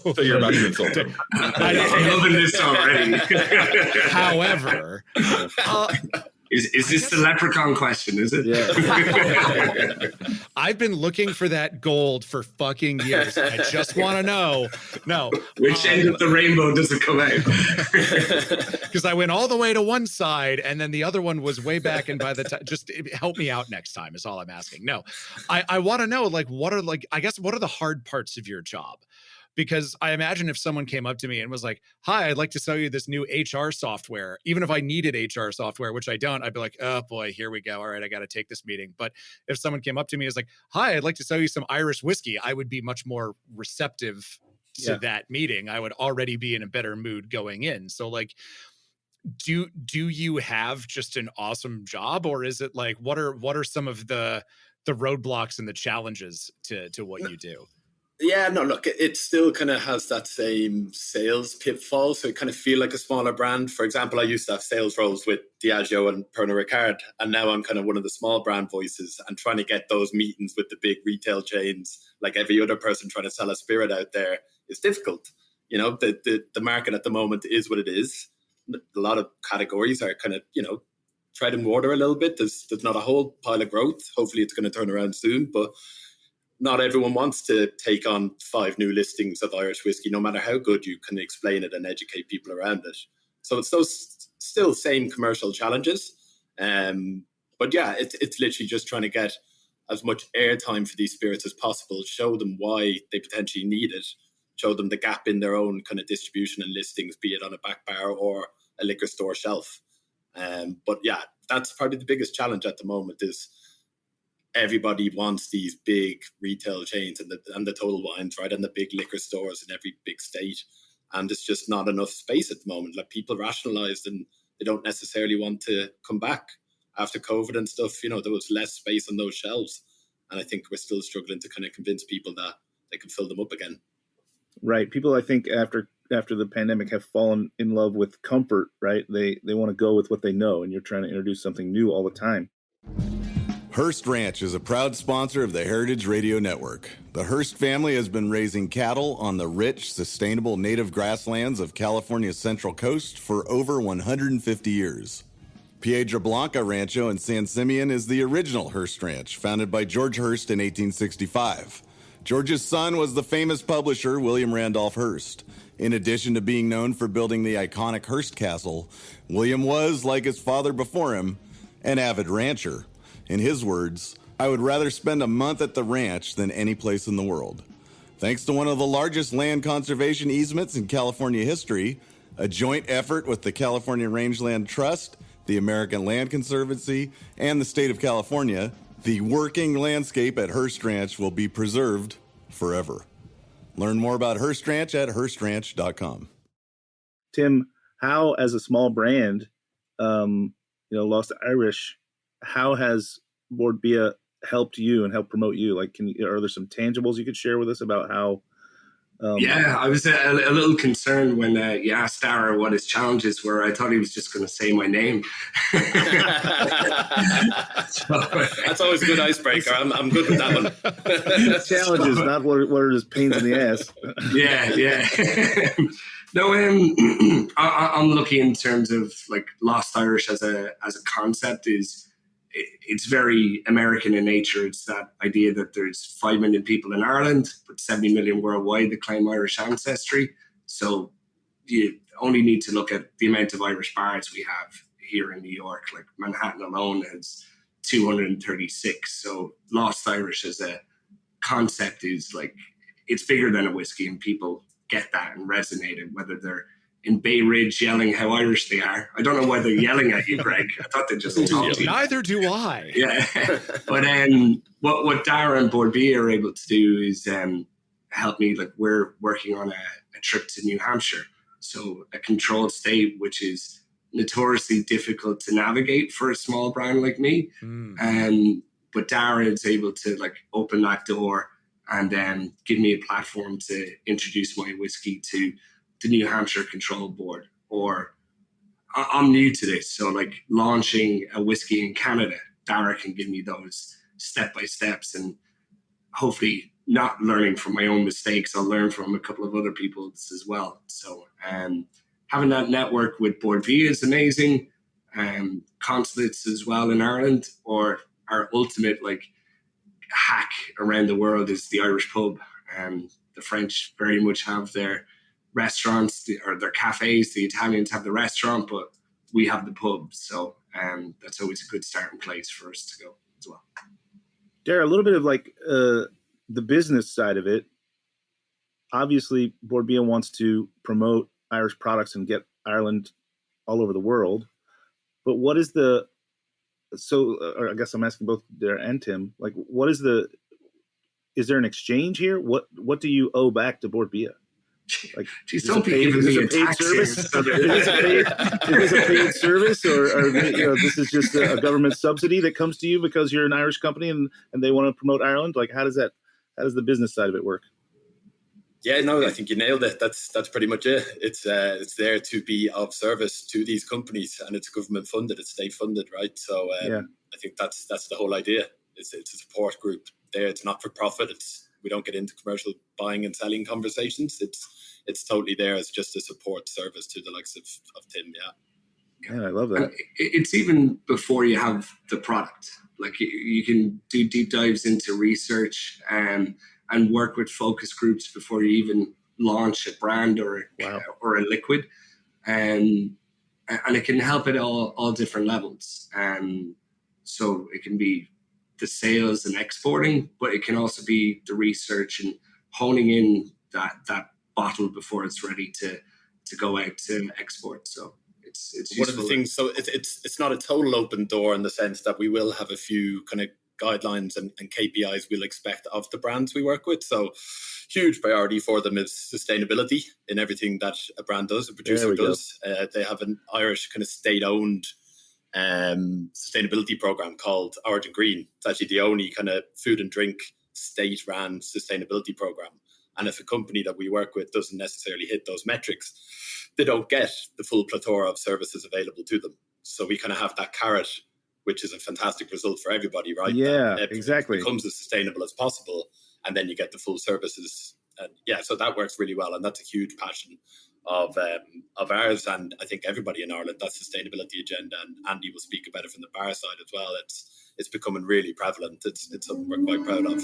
So you're about to insult him. I'm loving this already. However, is this the leprechaun question? Is it? Yeah. I've been looking for that gold for fucking years. I just want to know. No. Which end of the rainbow does it come out? Because I went all the way to one side and then the other one was way back. And by the time, just help me out next time is all I'm asking. No, I want to know, like, what are the hard parts of your job? Because I imagine if someone came up to me and was like, hi, I'd like to sell you this new HR software. Even if I needed HR software, which I don't, I'd be like, oh boy, here we go. All right, I got to take this meeting. But if someone came up to me and was like, hi, I'd like to sell you some Irish whiskey, I would be much more receptive to that meeting. I would already be in a better mood going in. So like, do you have just an awesome job, or is it like, what are some of the roadblocks and the challenges to what you do? Yeah, no, look, it still kind of has that same sales pitfall. So it kind of feel like a smaller brand. For example, I used to have sales roles with Diageo and Pernod Ricard, and now I'm kind of one of the small brand voices and trying to get those meetings with the big retail chains, like every other person trying to sell a spirit out there, is difficult. The market at the moment is what it is. A lot of categories are kind of, treading water a little bit. There's not a whole pile of growth. Hopefully it's going to turn around soon, but not everyone wants to take on 5 new listings of Irish whiskey, no matter how good you can explain it and educate people around it. So it's those still same commercial challenges. But yeah, it's literally just trying to get as much airtime for these spirits as possible, show them why they potentially need it, show them the gap in their own kind of distribution and listings, be it on a back bar or a liquor store shelf. But yeah, that's probably the biggest challenge at the moment is everybody wants these big retail chains and the Total Wines, right, and the big liquor stores in every big state. And it's just not enough space at the moment. Like, people rationalized and they don't necessarily want to come back after COVID and stuff. There was less space on those shelves. And I think we're still struggling to kind of convince people that they can fill them up again. Right. People, I think, after after the pandemic have fallen in love with comfort, right? They want to go with what they know, and you're trying to introduce something new all the time. Hearst Ranch is a proud sponsor of the Heritage Radio Network. The Hearst family has been raising cattle on the rich, sustainable native grasslands of California's Central Coast for over 150 years. Piedra Blanca Rancho in San Simeon is the original Hearst Ranch, founded by George Hearst in 1865. George's son was the famous publisher William Randolph Hearst. In addition to being known for building the iconic Hearst Castle, William was, like his father before him, an avid rancher. In his words, "I would rather spend a month at the ranch than any place in the world." Thanks to one of the largest land conservation easements in California history, a joint effort with the California Rangeland Trust, the American Land Conservancy, and the state of California, the working landscape at Hearst Ranch will be preserved forever. Learn more about Hearst Ranch at HearstRanch.com. Tim, how, as a small brand, Lost Irish, how has Bord Bia helped you and helped promote you? Like, are there some tangibles you could share with us about how? I was a little concerned when you asked Daragh what his challenges were. I thought he was just going to say my name. That's always a good icebreaker. I'm good with that one. Challenges, not what are his pains in the ass. Yeah. No, I'm lucky in terms of like Lost Irish as a concept it's very American in nature. It's that idea that there's 5 million people in Ireland, but 70 million worldwide that claim Irish ancestry. So you only need to look at the amount of Irish bars we have here in New York. Like Manhattan alone has 236. So Lost Irish as a concept is like, it's bigger than a whiskey, and people get that and resonate it, whether they're in Bay Ridge yelling how Irish they are. I don't know why they're yelling at you, Greg. I thought they just talked to you. Neither do I. Yeah. But what Daragh and Bord Bia are able to do is help me. Like, we're working on a trip to New Hampshire. So a controlled state, which is notoriously difficult to navigate for a small brand like me. But Daragh is able to like open that door and then give me a platform to introduce my whiskey to the New Hampshire Control Board. Or I'm new to this, so like launching a whiskey in Canada, Daragh can give me those step-by-steps, and hopefully not learning from my own mistakes, I'll learn from a couple of other people's as well. So having that network with Bord Bia is amazing. Consulates as well in Ireland, or our ultimate like hack around the world is the Irish pub. The French very much have their restaurants or their cafes. The Italians have the restaurant, but we have the pub. So that's always a good starting place for us to go as well. Daragh, a little bit of like the business side of it. Obviously, Bord Bia wants to promote Irish products and get Ireland all over the world. But what is or I guess I'm asking both Daragh and Tim, like, is there an exchange here? What do you owe back to Bord Bia? Like, geez, don't be giving me a tax service. Is this a paid service, or this is just a government subsidy that comes to you because you're an Irish company and they want to promote Ireland? Like, how does the business side of it work? Yeah, no, I think you nailed it. That's pretty much it. It's there to be of service to these companies, and it's government funded, it's state funded, right? So I think that's the whole idea. It's a support group there. It's not for profit. We don't get into commercial buying and selling conversations. It's totally there as just a support service to the likes of Tim. Yeah, I love that. It's even before you have the product. Like, you can do deep dives into research and work with focus groups before you even launch a brand or a liquid, and it can help at all different levels. So it can be the sales and exporting, but it can also be the research and honing in that bottle before it's ready to go out to export. So it's one of the things. So it's not a total open door in the sense that we will have a few kind of guidelines and KPIs we'll expect of the brands we work with. So huge priority for them is sustainability in everything that a brand does, a producer does. They have an Irish kind of state-owned sustainability program called Origin Green. It's actually the only kind of food and drink state-ran sustainability program. And if a company that we work with doesn't necessarily hit those metrics, they don't get the full plethora of services available to them. So we kind of have that carrot, which is a fantastic result for everybody, right? Yeah, that exactly. It becomes as sustainable as possible, and then you get the full services. And yeah, so that works really well, and that's a huge passion of ours, and I think everybody in Ireland, that sustainability agenda, and Andy will speak about it from the bar side as well. It's becoming really prevalent. It's something we're quite proud of.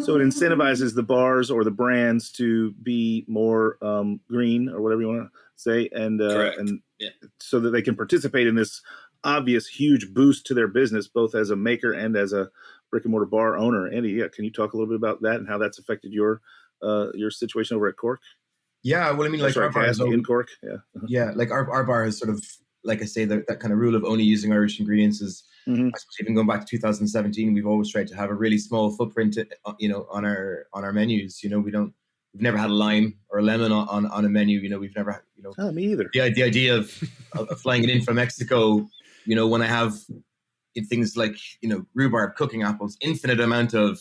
So it incentivizes the bars or the brands to be more green, or whatever you want to say, and so that they can participate in this obvious huge boost to their business, both as a maker and as a brick and mortar bar owner. Andy, can you talk a little bit about that and how that's affected your situation over at Cork? Yeah, well, I mean, like, our bar is in Cork. Yeah, like our bar has sort of, like I say, that kind of rule of only using Irish ingredients is, I suppose, even going back to 2017, we've always tried to have a really small footprint, on our menus. We've never had a lime or a lemon on a menu. We've never, Oh, me either. The idea of flying it in from Mexico, when I have things like, rhubarb, cooking apples, infinite amount of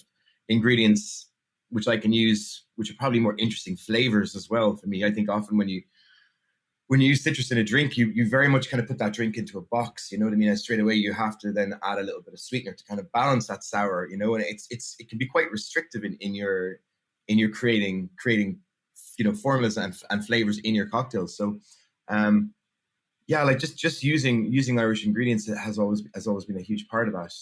ingredients which I can use, which are probably more interesting flavors as well for me. I think often when you use citrus in a drink, you very much kind of put that drink into a box, you know what I mean? And straight away you have to then add a little bit of sweetener to kind of balance that sour, and it can be quite restrictive in your creating formulas and flavors in your cocktails. So like just using Irish ingredients has always been a huge part of that.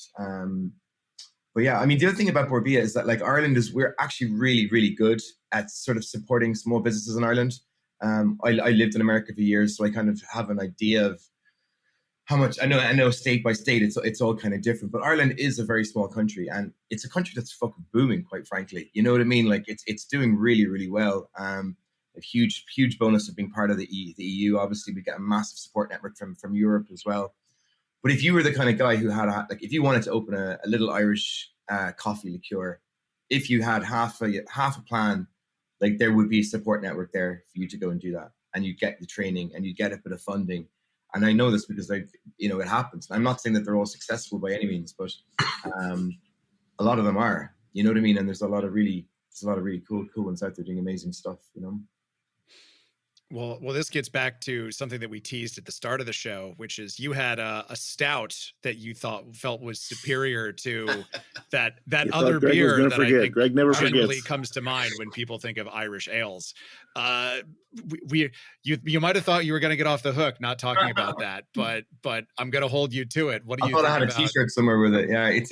But yeah, I mean, the other thing about Bord Bia is that, like, we're actually really, really good at sort of supporting small businesses in Ireland. I lived in America for years, so I kind of have an idea of how much. I know state by state, it's all kind of different, but Ireland is a very small country, and it's a country that's fucking booming, quite frankly. You know what I mean? Like, it's doing really, really well. A huge bonus of being part of the EU. Obviously, we get a massive support network from Europe as well. But if you were the kind of guy who had, if you wanted to open a little Irish coffee liqueur, if you had half a plan, like, there would be a support network there for you to go and do that, and you get the training and you get a bit of funding. And I know this because it happens. I'm not saying that they're all successful by any means, but a lot of them are. You know what I mean? And there's a lot of really cool ones out there doing amazing stuff. Well, this gets back to something that we teased at the start of the show, which is you had a stout that you felt was superior to that other Greg beer that forget. I think Greg never generally forgets. comes to mind when people think of Irish ales. You might have thought you were going to get off the hook not talking about that, but I'm going to hold you to it. What do you think I had about? a T-shirt somewhere with it. Yeah, it's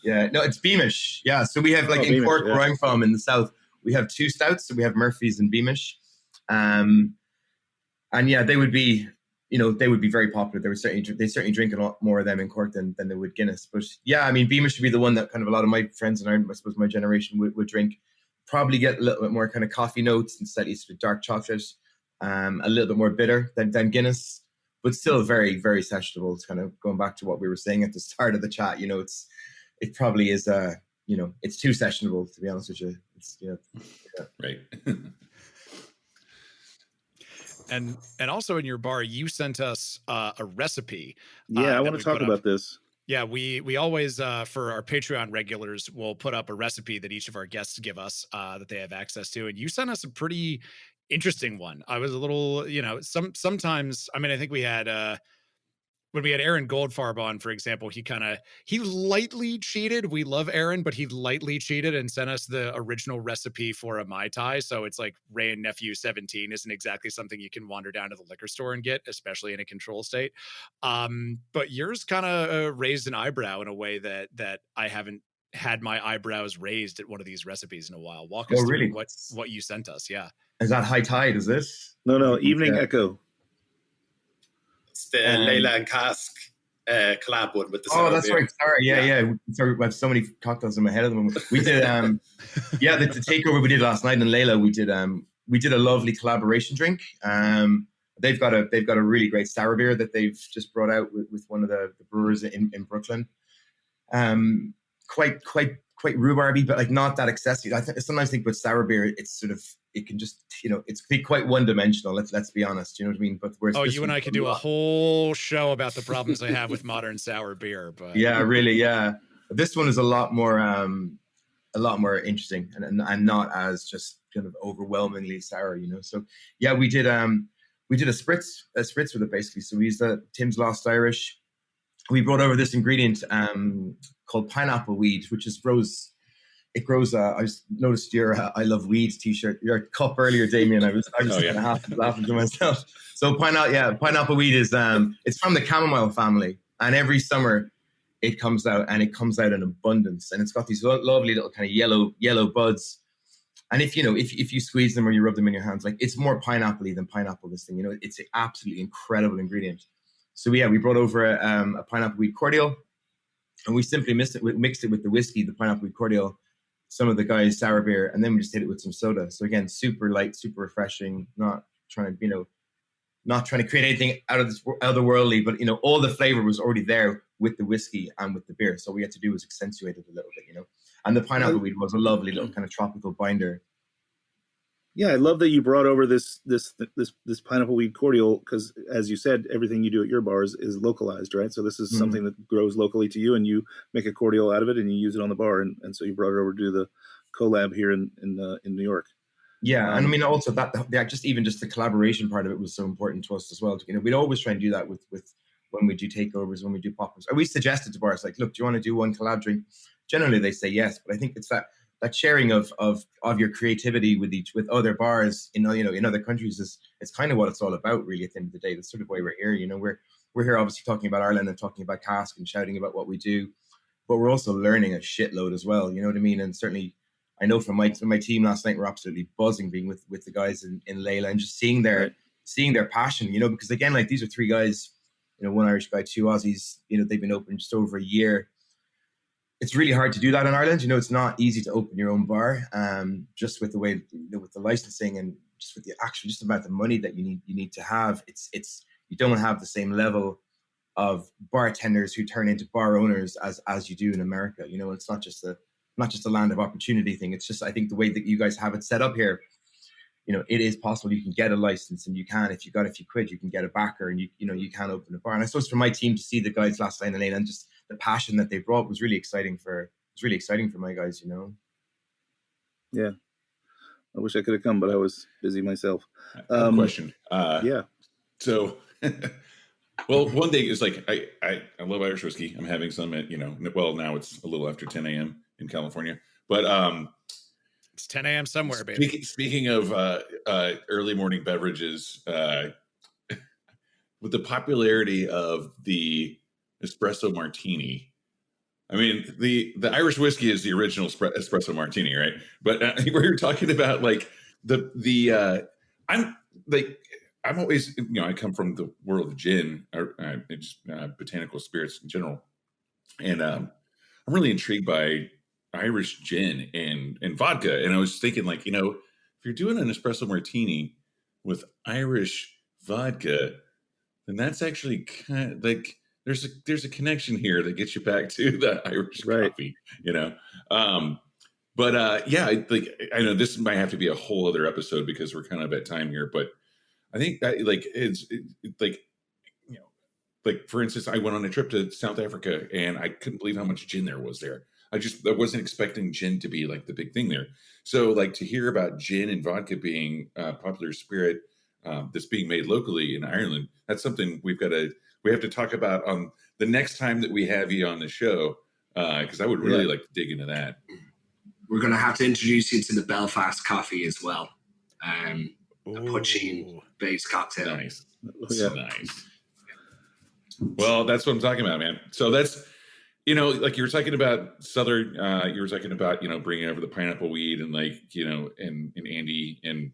it's Beamish. Yeah, so we have, like, in Beamish, Cork, where I'm from in the south, we have two stouts. So we have Murphy's and Beamish. And yeah, they would be very popular. They certainly drink a lot more of them in Cork than they would Guinness. But yeah, I mean, Beamish would be the one that kind of a lot of my friends and I suppose my generation would drink. Probably get a little bit more kind of coffee notes and slightly sort of dark chocolate, a little bit more bitter than Guinness, but still very, very sessionable. It's kind of going back to what we were saying at the start of the chat. It probably is it's too sessionable, to be honest with you. It's Right. And also in your bar, you sent us a recipe. Yeah, I want to talk about this. Yeah, we always, for our Patreon regulars, will put up a recipe that each of our guests give us that they have access to. And you sent us a pretty interesting one. I was a little, sometimes, I mean, I think we had, when we had Aaron Goldfarb on, for example, he lightly cheated. We love Aaron, but he lightly cheated and sent us the original recipe for a Mai Tai. So it's like Ray and Nephew 17 isn't exactly something you can wander down to the liquor store and get, especially in a control state. But yours kind of raised an eyebrow in a way that I haven't had my eyebrows raised at one of these recipes in a while. Walk us through what you sent us. Yeah. Is that High Tide? Is this? No, Evening Echo. It's the Layla and Cask collab one with the sour that's beer. right. Sorry, yeah. Sorry, I have so many cocktails in my head at the moment. We did, the takeover we did last night in Layla. We did a lovely collaboration drink. They've got a really great sour beer that they've just brought out with one of the brewers in Brooklyn. Quite rhubarby, but like not that excessive. I sometimes think with sour beer, it's sort of, it can just, it's quite one dimensional. Let's be honest. You know what I mean? But you and I could do a whole show about the problems I have with modern sour beer. But yeah, really, yeah. This one is a lot more. a lot more interesting and not as just kind of overwhelmingly sour, you know. So yeah, we did a spritz with it basically. So we used Tim's Lost Irish. We brought over this ingredient called pineapple weed, which grows. It grows. I just noticed your "I love weeds" T-shirt, your cup earlier, Damien. I was kind of half laughing to myself. So pineapple weed is it's from the chamomile family, and every summer it comes out, and it comes out in abundance, and it's got these lovely little kind of yellow buds. And if you squeeze them or you rub them in your hands, like, it's more pineapple-y than pineapple. This thing, you know, it's an absolutely incredible ingredient. So we brought over a pineapple weed cordial, and we simply mixed it with the whiskey, the pineapple weed cordial, some of the guys' sour beer, and then we just hit it with some soda. So again, super light, super refreshing, not trying to create anything out of this otherworldly, but, you know, all the flavor was already there with the whiskey and with the beer. So all we had to do was accentuate it a little bit, you know. And the pineapple weed was a lovely little kind of tropical binder. Yeah, I love that you brought over this pineapple weed cordial, because, as you said, everything you do at your bars is localized, right? So this is something that grows locally to you, and you make a cordial out of it, and you use it on the bar, and so you brought it over to do the collab here in New York. Yeah, and I mean, also that just the collaboration part of it was so important to us as well. You know, we'd always try and do that with when we do takeovers, when we do pop-ups. Or we suggested to bars, like, look, do you want to do one collab drink? Generally, they say yes, but I think it's that sharing of your creativity with other bars in other countries it's kind of what it's all about, really. At the end of the day, that's sort of why we're here. You know, we're here obviously talking about Ireland and talking about Cask and shouting about what we do, but we're also learning a shitload as well. You know what I mean? And certainly, I know from my team last night, we're absolutely buzzing being with the guys in Leyla and just seeing their passion. You know, because again, like, these are three guys, you know, one Irish guy, two Aussies. You know, they've been open just over a year. It's really hard to do that in Ireland. You know, it's not easy to open your own bar, just with the way, you know, with the licensing and just with the actual, just about the money that you need to have. It's you don't have the same level of bartenders who turn into bar owners as you do in America. You know, it's not just a land of opportunity thing. It's just, I think, the way that you guys have it set up here, you know, it is possible. You can get a license, and you can, if you got a few quid, you can get a backer, and you can open a bar. And I suppose for my team to see the guys last night in the lane and just the passion that they brought was really exciting for my guys, you know. Yeah, I wish I could have come, but I was busy myself. I have a question. Yeah. So, well, one thing is, like, I love Irish whiskey. I'm having some at, you know, well, now it's a little after 10 a.m. in California, but it's 10 a.m. somewhere, baby. Speaking of early morning beverages, with the popularity of the espresso martini, I mean, the Irish whiskey is the original espresso martini, right? But we're talking about, like, I'm always, you know, I come from the world of gin, or just botanical spirits in general, and I'm really intrigued by Irish gin and vodka. And I was thinking, like, you know, if you're doing an espresso martini with Irish vodka, then that's actually kind of like, there's a connection here that gets you back to the Irish coffee, you know. Yeah, I know this might have to be a whole other episode because we're kind of at time here, but I think that, like, it's like, you know, like, for instance, I went on a trip to South Africa and I couldn't believe how much gin there was there. I wasn't expecting gin to be, like, the big thing there. So, like, to hear about gin and vodka being a popular spirit that's being made locally in Ireland, that's something we have to talk about on the next time that we have you on the show, because I would really like to dig into that. We're going to have to introduce you to the Belfast coffee as well. A puh-CHEEN based cocktail. Nice. So nice. Well, that's what I'm talking about, man. So that's, you know, like, you were talking about Southern, you were talking about, you know, bringing over the pineapple weed, and, like, you know, and Andy, and,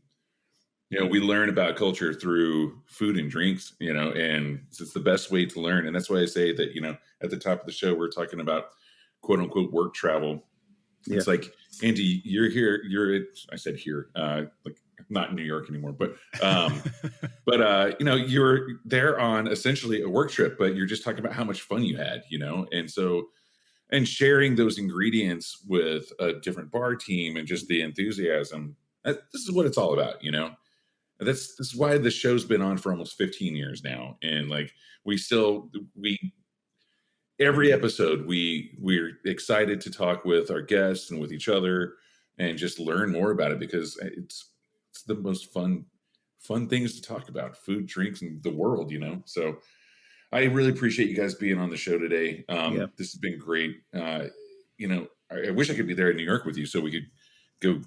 you know, we learn about culture through food and drinks, you know, and it's the best way to learn. And that's why I say that, you know, at the top of the show, we're talking about quote unquote work travel. Yeah. It's like, Andy, you're here, I said here, like, not in New York anymore, but you know, you're there on essentially a work trip, but you're just talking about how much fun you had, you know. And so, and sharing those ingredients with a different bar team and just the enthusiasm, this is what it's all about, you know. This is why the show's been on for almost 15 years now. And, like, every episode we're excited to talk with our guests and with each other and just learn more about it, because it's the most fun things to talk about: food, drinks, and the world, So I really appreciate you guys being on the show today. This has been great. I wish I could be there in New York with you so we could go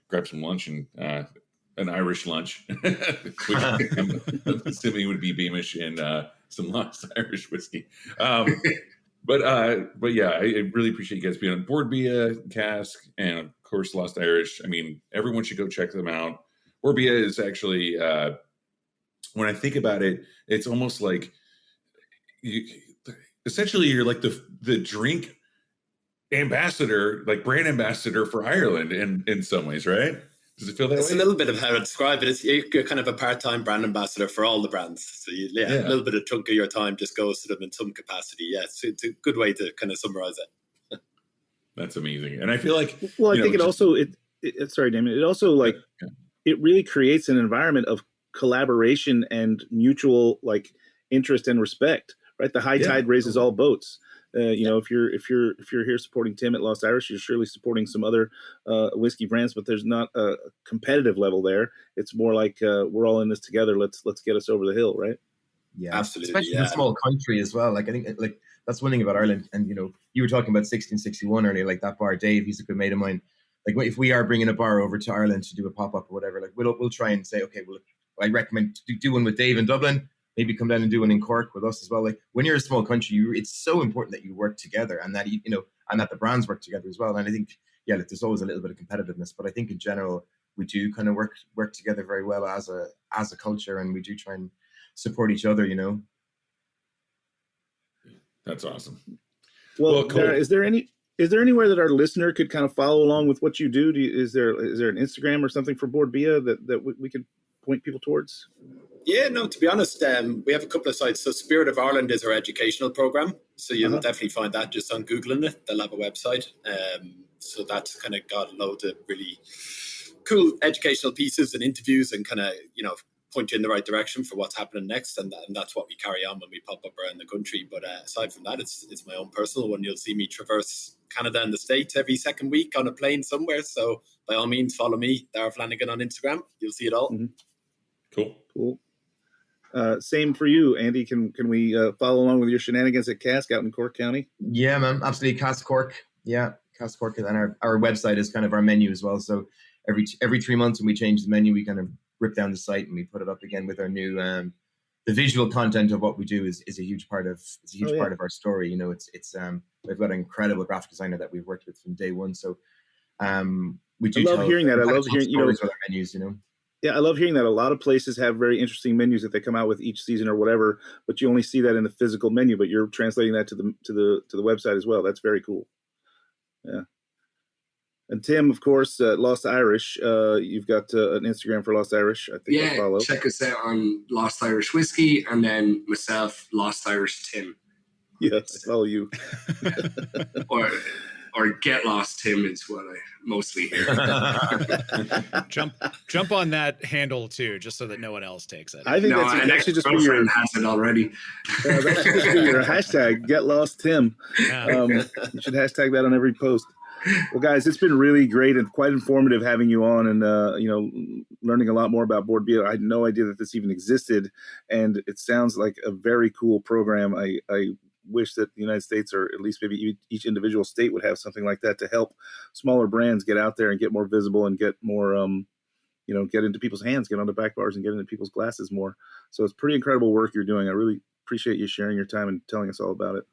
grab some lunch and an Irish lunch. I'm assuming it would be Beamish and some Lost Irish whiskey. But yeah, I really appreciate you guys being on Bord Bia, Cask, and of course Lost Irish. I mean, everyone should go check them out. Bord Bia is actually, when I think about it, it's almost like essentially you're like the drink ambassador, like brand ambassador for Ireland in some ways, right? Does it feel that way? It's a little bit of how I describe it. You're kind of a part-time brand ambassador for all the brands. So a little bit of chunk of your time just goes to them in some capacity. Yeah, it's a good way to kind of summarize it. That's amazing. And I feel like, well, I think it also, sorry, Damon, it also it really creates an environment of collaboration and mutual interest and respect, right? The high tide raises all boats. If you're here supporting Tim at Lost Irish, you're surely supporting some other whiskey brands, but there's not a competitive level there. It's more like we're all in this together. Let's get us over the hill, right? Yeah, absolutely. Especially in a small country as well. I think that's one thing about Ireland. And you were talking about 1661 earlier, like that bar. Dave, he's a good mate of mine. Like if we are bringing a bar over to Ireland to do a pop up or whatever, we'll try and say, okay, well, I recommend do one with Dave in Dublin. Maybe come down and do one in Cork with us as well. Like when you're a small country, it's so important that you work together and that and that the brands work together as well. And I think there's always a little bit of competitiveness, but I think in general we do kind of work together very well as a culture, and we do try and support each other. That's awesome. Well, cool. Is there anywhere that our listener could kind of follow along with what you do? Is there an Instagram or something for Bord Bia that we could point people towards? Yeah, no, to be honest, we have a couple of sites. So Spirit of Ireland is our educational program. So you'll definitely find that just on Googling it. They'll have a website. So that's kind of got a load of really cool educational pieces and interviews and kind of, point you in the right direction for what's happening next. And that's what we carry on when we pop up around the country. But aside from that, it's my own personal one. You'll see me traverse Canada and the States every second week on a plane somewhere. So by all means, follow me, Daragh Flanagan on Instagram. You'll see it all. Mm-hmm. Cool. Same for you, Andy. Can we follow along with your shenanigans at Cask out in Cork County? Yeah, man, absolutely. Cask Cork. Yeah, Cask Cork. And our website is kind of our menu as well. So every 3 months when we change the menu, we kind of rip down the site and we put it up again with our new the visual content of what we do is a huge part of part of our story. It's we've got an incredible graphic designer that we've worked with from day one. So we do. I love hearing that. I love hearing with our menus. Yeah, I love hearing that. A lot of places have very interesting menus that they come out with each season or whatever, but you only see that in the physical menu. But you're translating that to the website as well. That's very cool. Yeah. And Tim, of course, Lost Irish. You've got an Instagram for Lost Irish. I think I'll follow. Check us out on Lost Irish Whiskey, and then myself, Lost Irish Tim. Yes, I follow you. Or Get Lost Tim is what I mostly hear. Jump on that handle too, just so that no one else takes it. I think that should just be your has it already. That should just be your hashtag. Get Lost Tim. Yeah. You should hashtag that on every post. Well, guys, it's been really great and quite informative having you on, and learning a lot more about Bord Bia. I had no idea that this even existed, and it sounds like a very cool program. I wish that the United States, or at least maybe each individual state, would have something like that to help smaller brands get out there and get more visible and get more, get into people's hands, get on the back bars and get into people's glasses more. So it's pretty incredible work you're doing. I really appreciate you sharing your time and telling us all about it.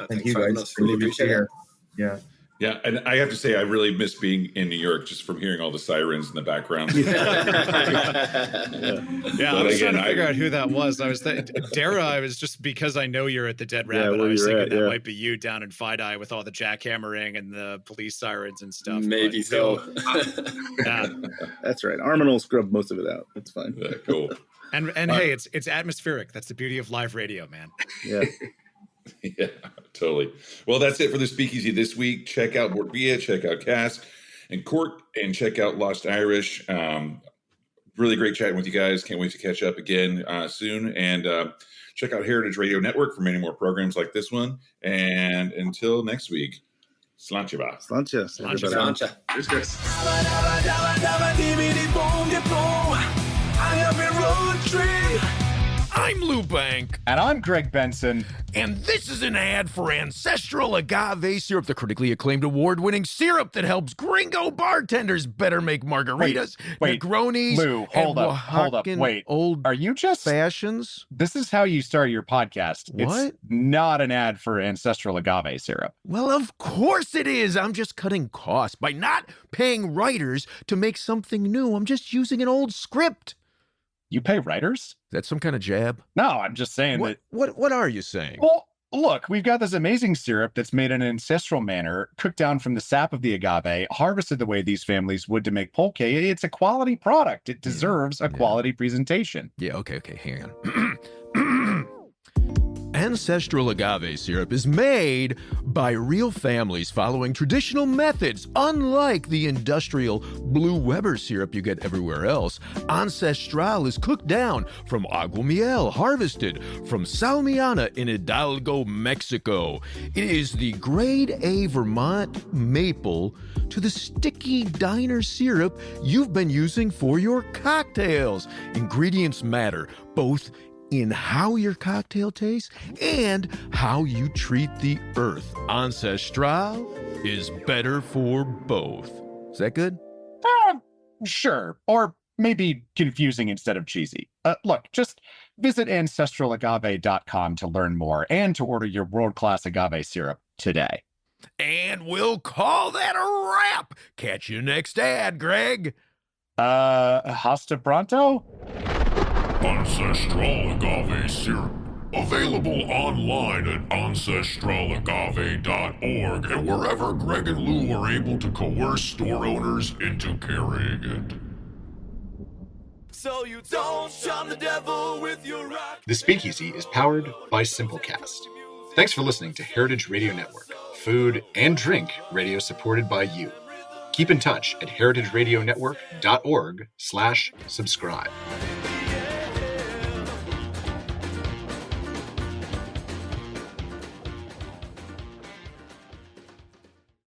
Thank you, guys. Really appreciate it. Yeah. Yeah, and I have to say, I really miss being in New York just from hearing all the sirens in the background. I was trying to figure out who that was. I was Daragh. I was just because I know you're at the Dead Rabbit. I was thinking that might be you down in Fidei with all the jackhammering and the police sirens and stuff. Maybe so. That's right. Armin will scrub most of it out. It's fine. Yeah, cool. And hey, it's atmospheric. That's the beauty of live radio, man. Yeah. Yeah, totally. Well, that's it for the Speakeasy this week. Check out Bord Bia, check out Cask and Cork, and check out Lost Irish. Really great chatting with you guys. Can't wait to catch up again soon. And Check out Heritage Radio Network for many more programs like this one. And until next week, Slancha. Slancha. Slancha. Cheers, Chris. I have a road trip. I'm Lou Bank. And I'm Greg Benson. And this is an ad for Ancestral Agave Syrup, the critically acclaimed award-winning syrup that helps gringo bartenders better make margaritas, Negronis, Lou, hold up. Wait, old are you just fashions? This is how you start your podcast. What? It's not an ad for Ancestral Agave Syrup. Well, of course it is. I'm just cutting costs by not paying writers to make something new. I'm just using an old script. You pay writers? Is that some kind of jab? No, I'm just saying that. What are you saying? Well, look, we've got this amazing syrup that's made in an ancestral manner, cooked down from the sap of the agave, harvested the way these families would to make pulque. It's a quality product. It deserves a quality presentation. Yeah, okay, hang on. Ancestral agave syrup is made by real families following traditional methods. Unlike the industrial Blue Weber syrup you get everywhere else, Ancestral is cooked down from agua miel, harvested from Salmiana in Hidalgo, Mexico. It is the grade A Vermont maple to the sticky diner syrup you've been using for your cocktails. Ingredients matter, both in how your cocktail tastes and how you treat the earth. Ancestral is better for both. Is that good? Sure. Or maybe confusing instead of cheesy. Look, just visit ancestralagave.com to learn more and to order your world-class agave syrup today. And we'll call that a wrap. Catch you next ad, Greg. Hasta pronto? Ancestral Agave Syrup. Available online at ancestralagave.org and wherever Greg and Lou are able to coerce store owners into carrying it. So you don't shun the devil with your rock. The Speakeasy is powered by Simplecast. Thanks for listening to Heritage Radio Network, food and drink radio supported by you. Keep in touch at heritageradionetwork.org/subscribe.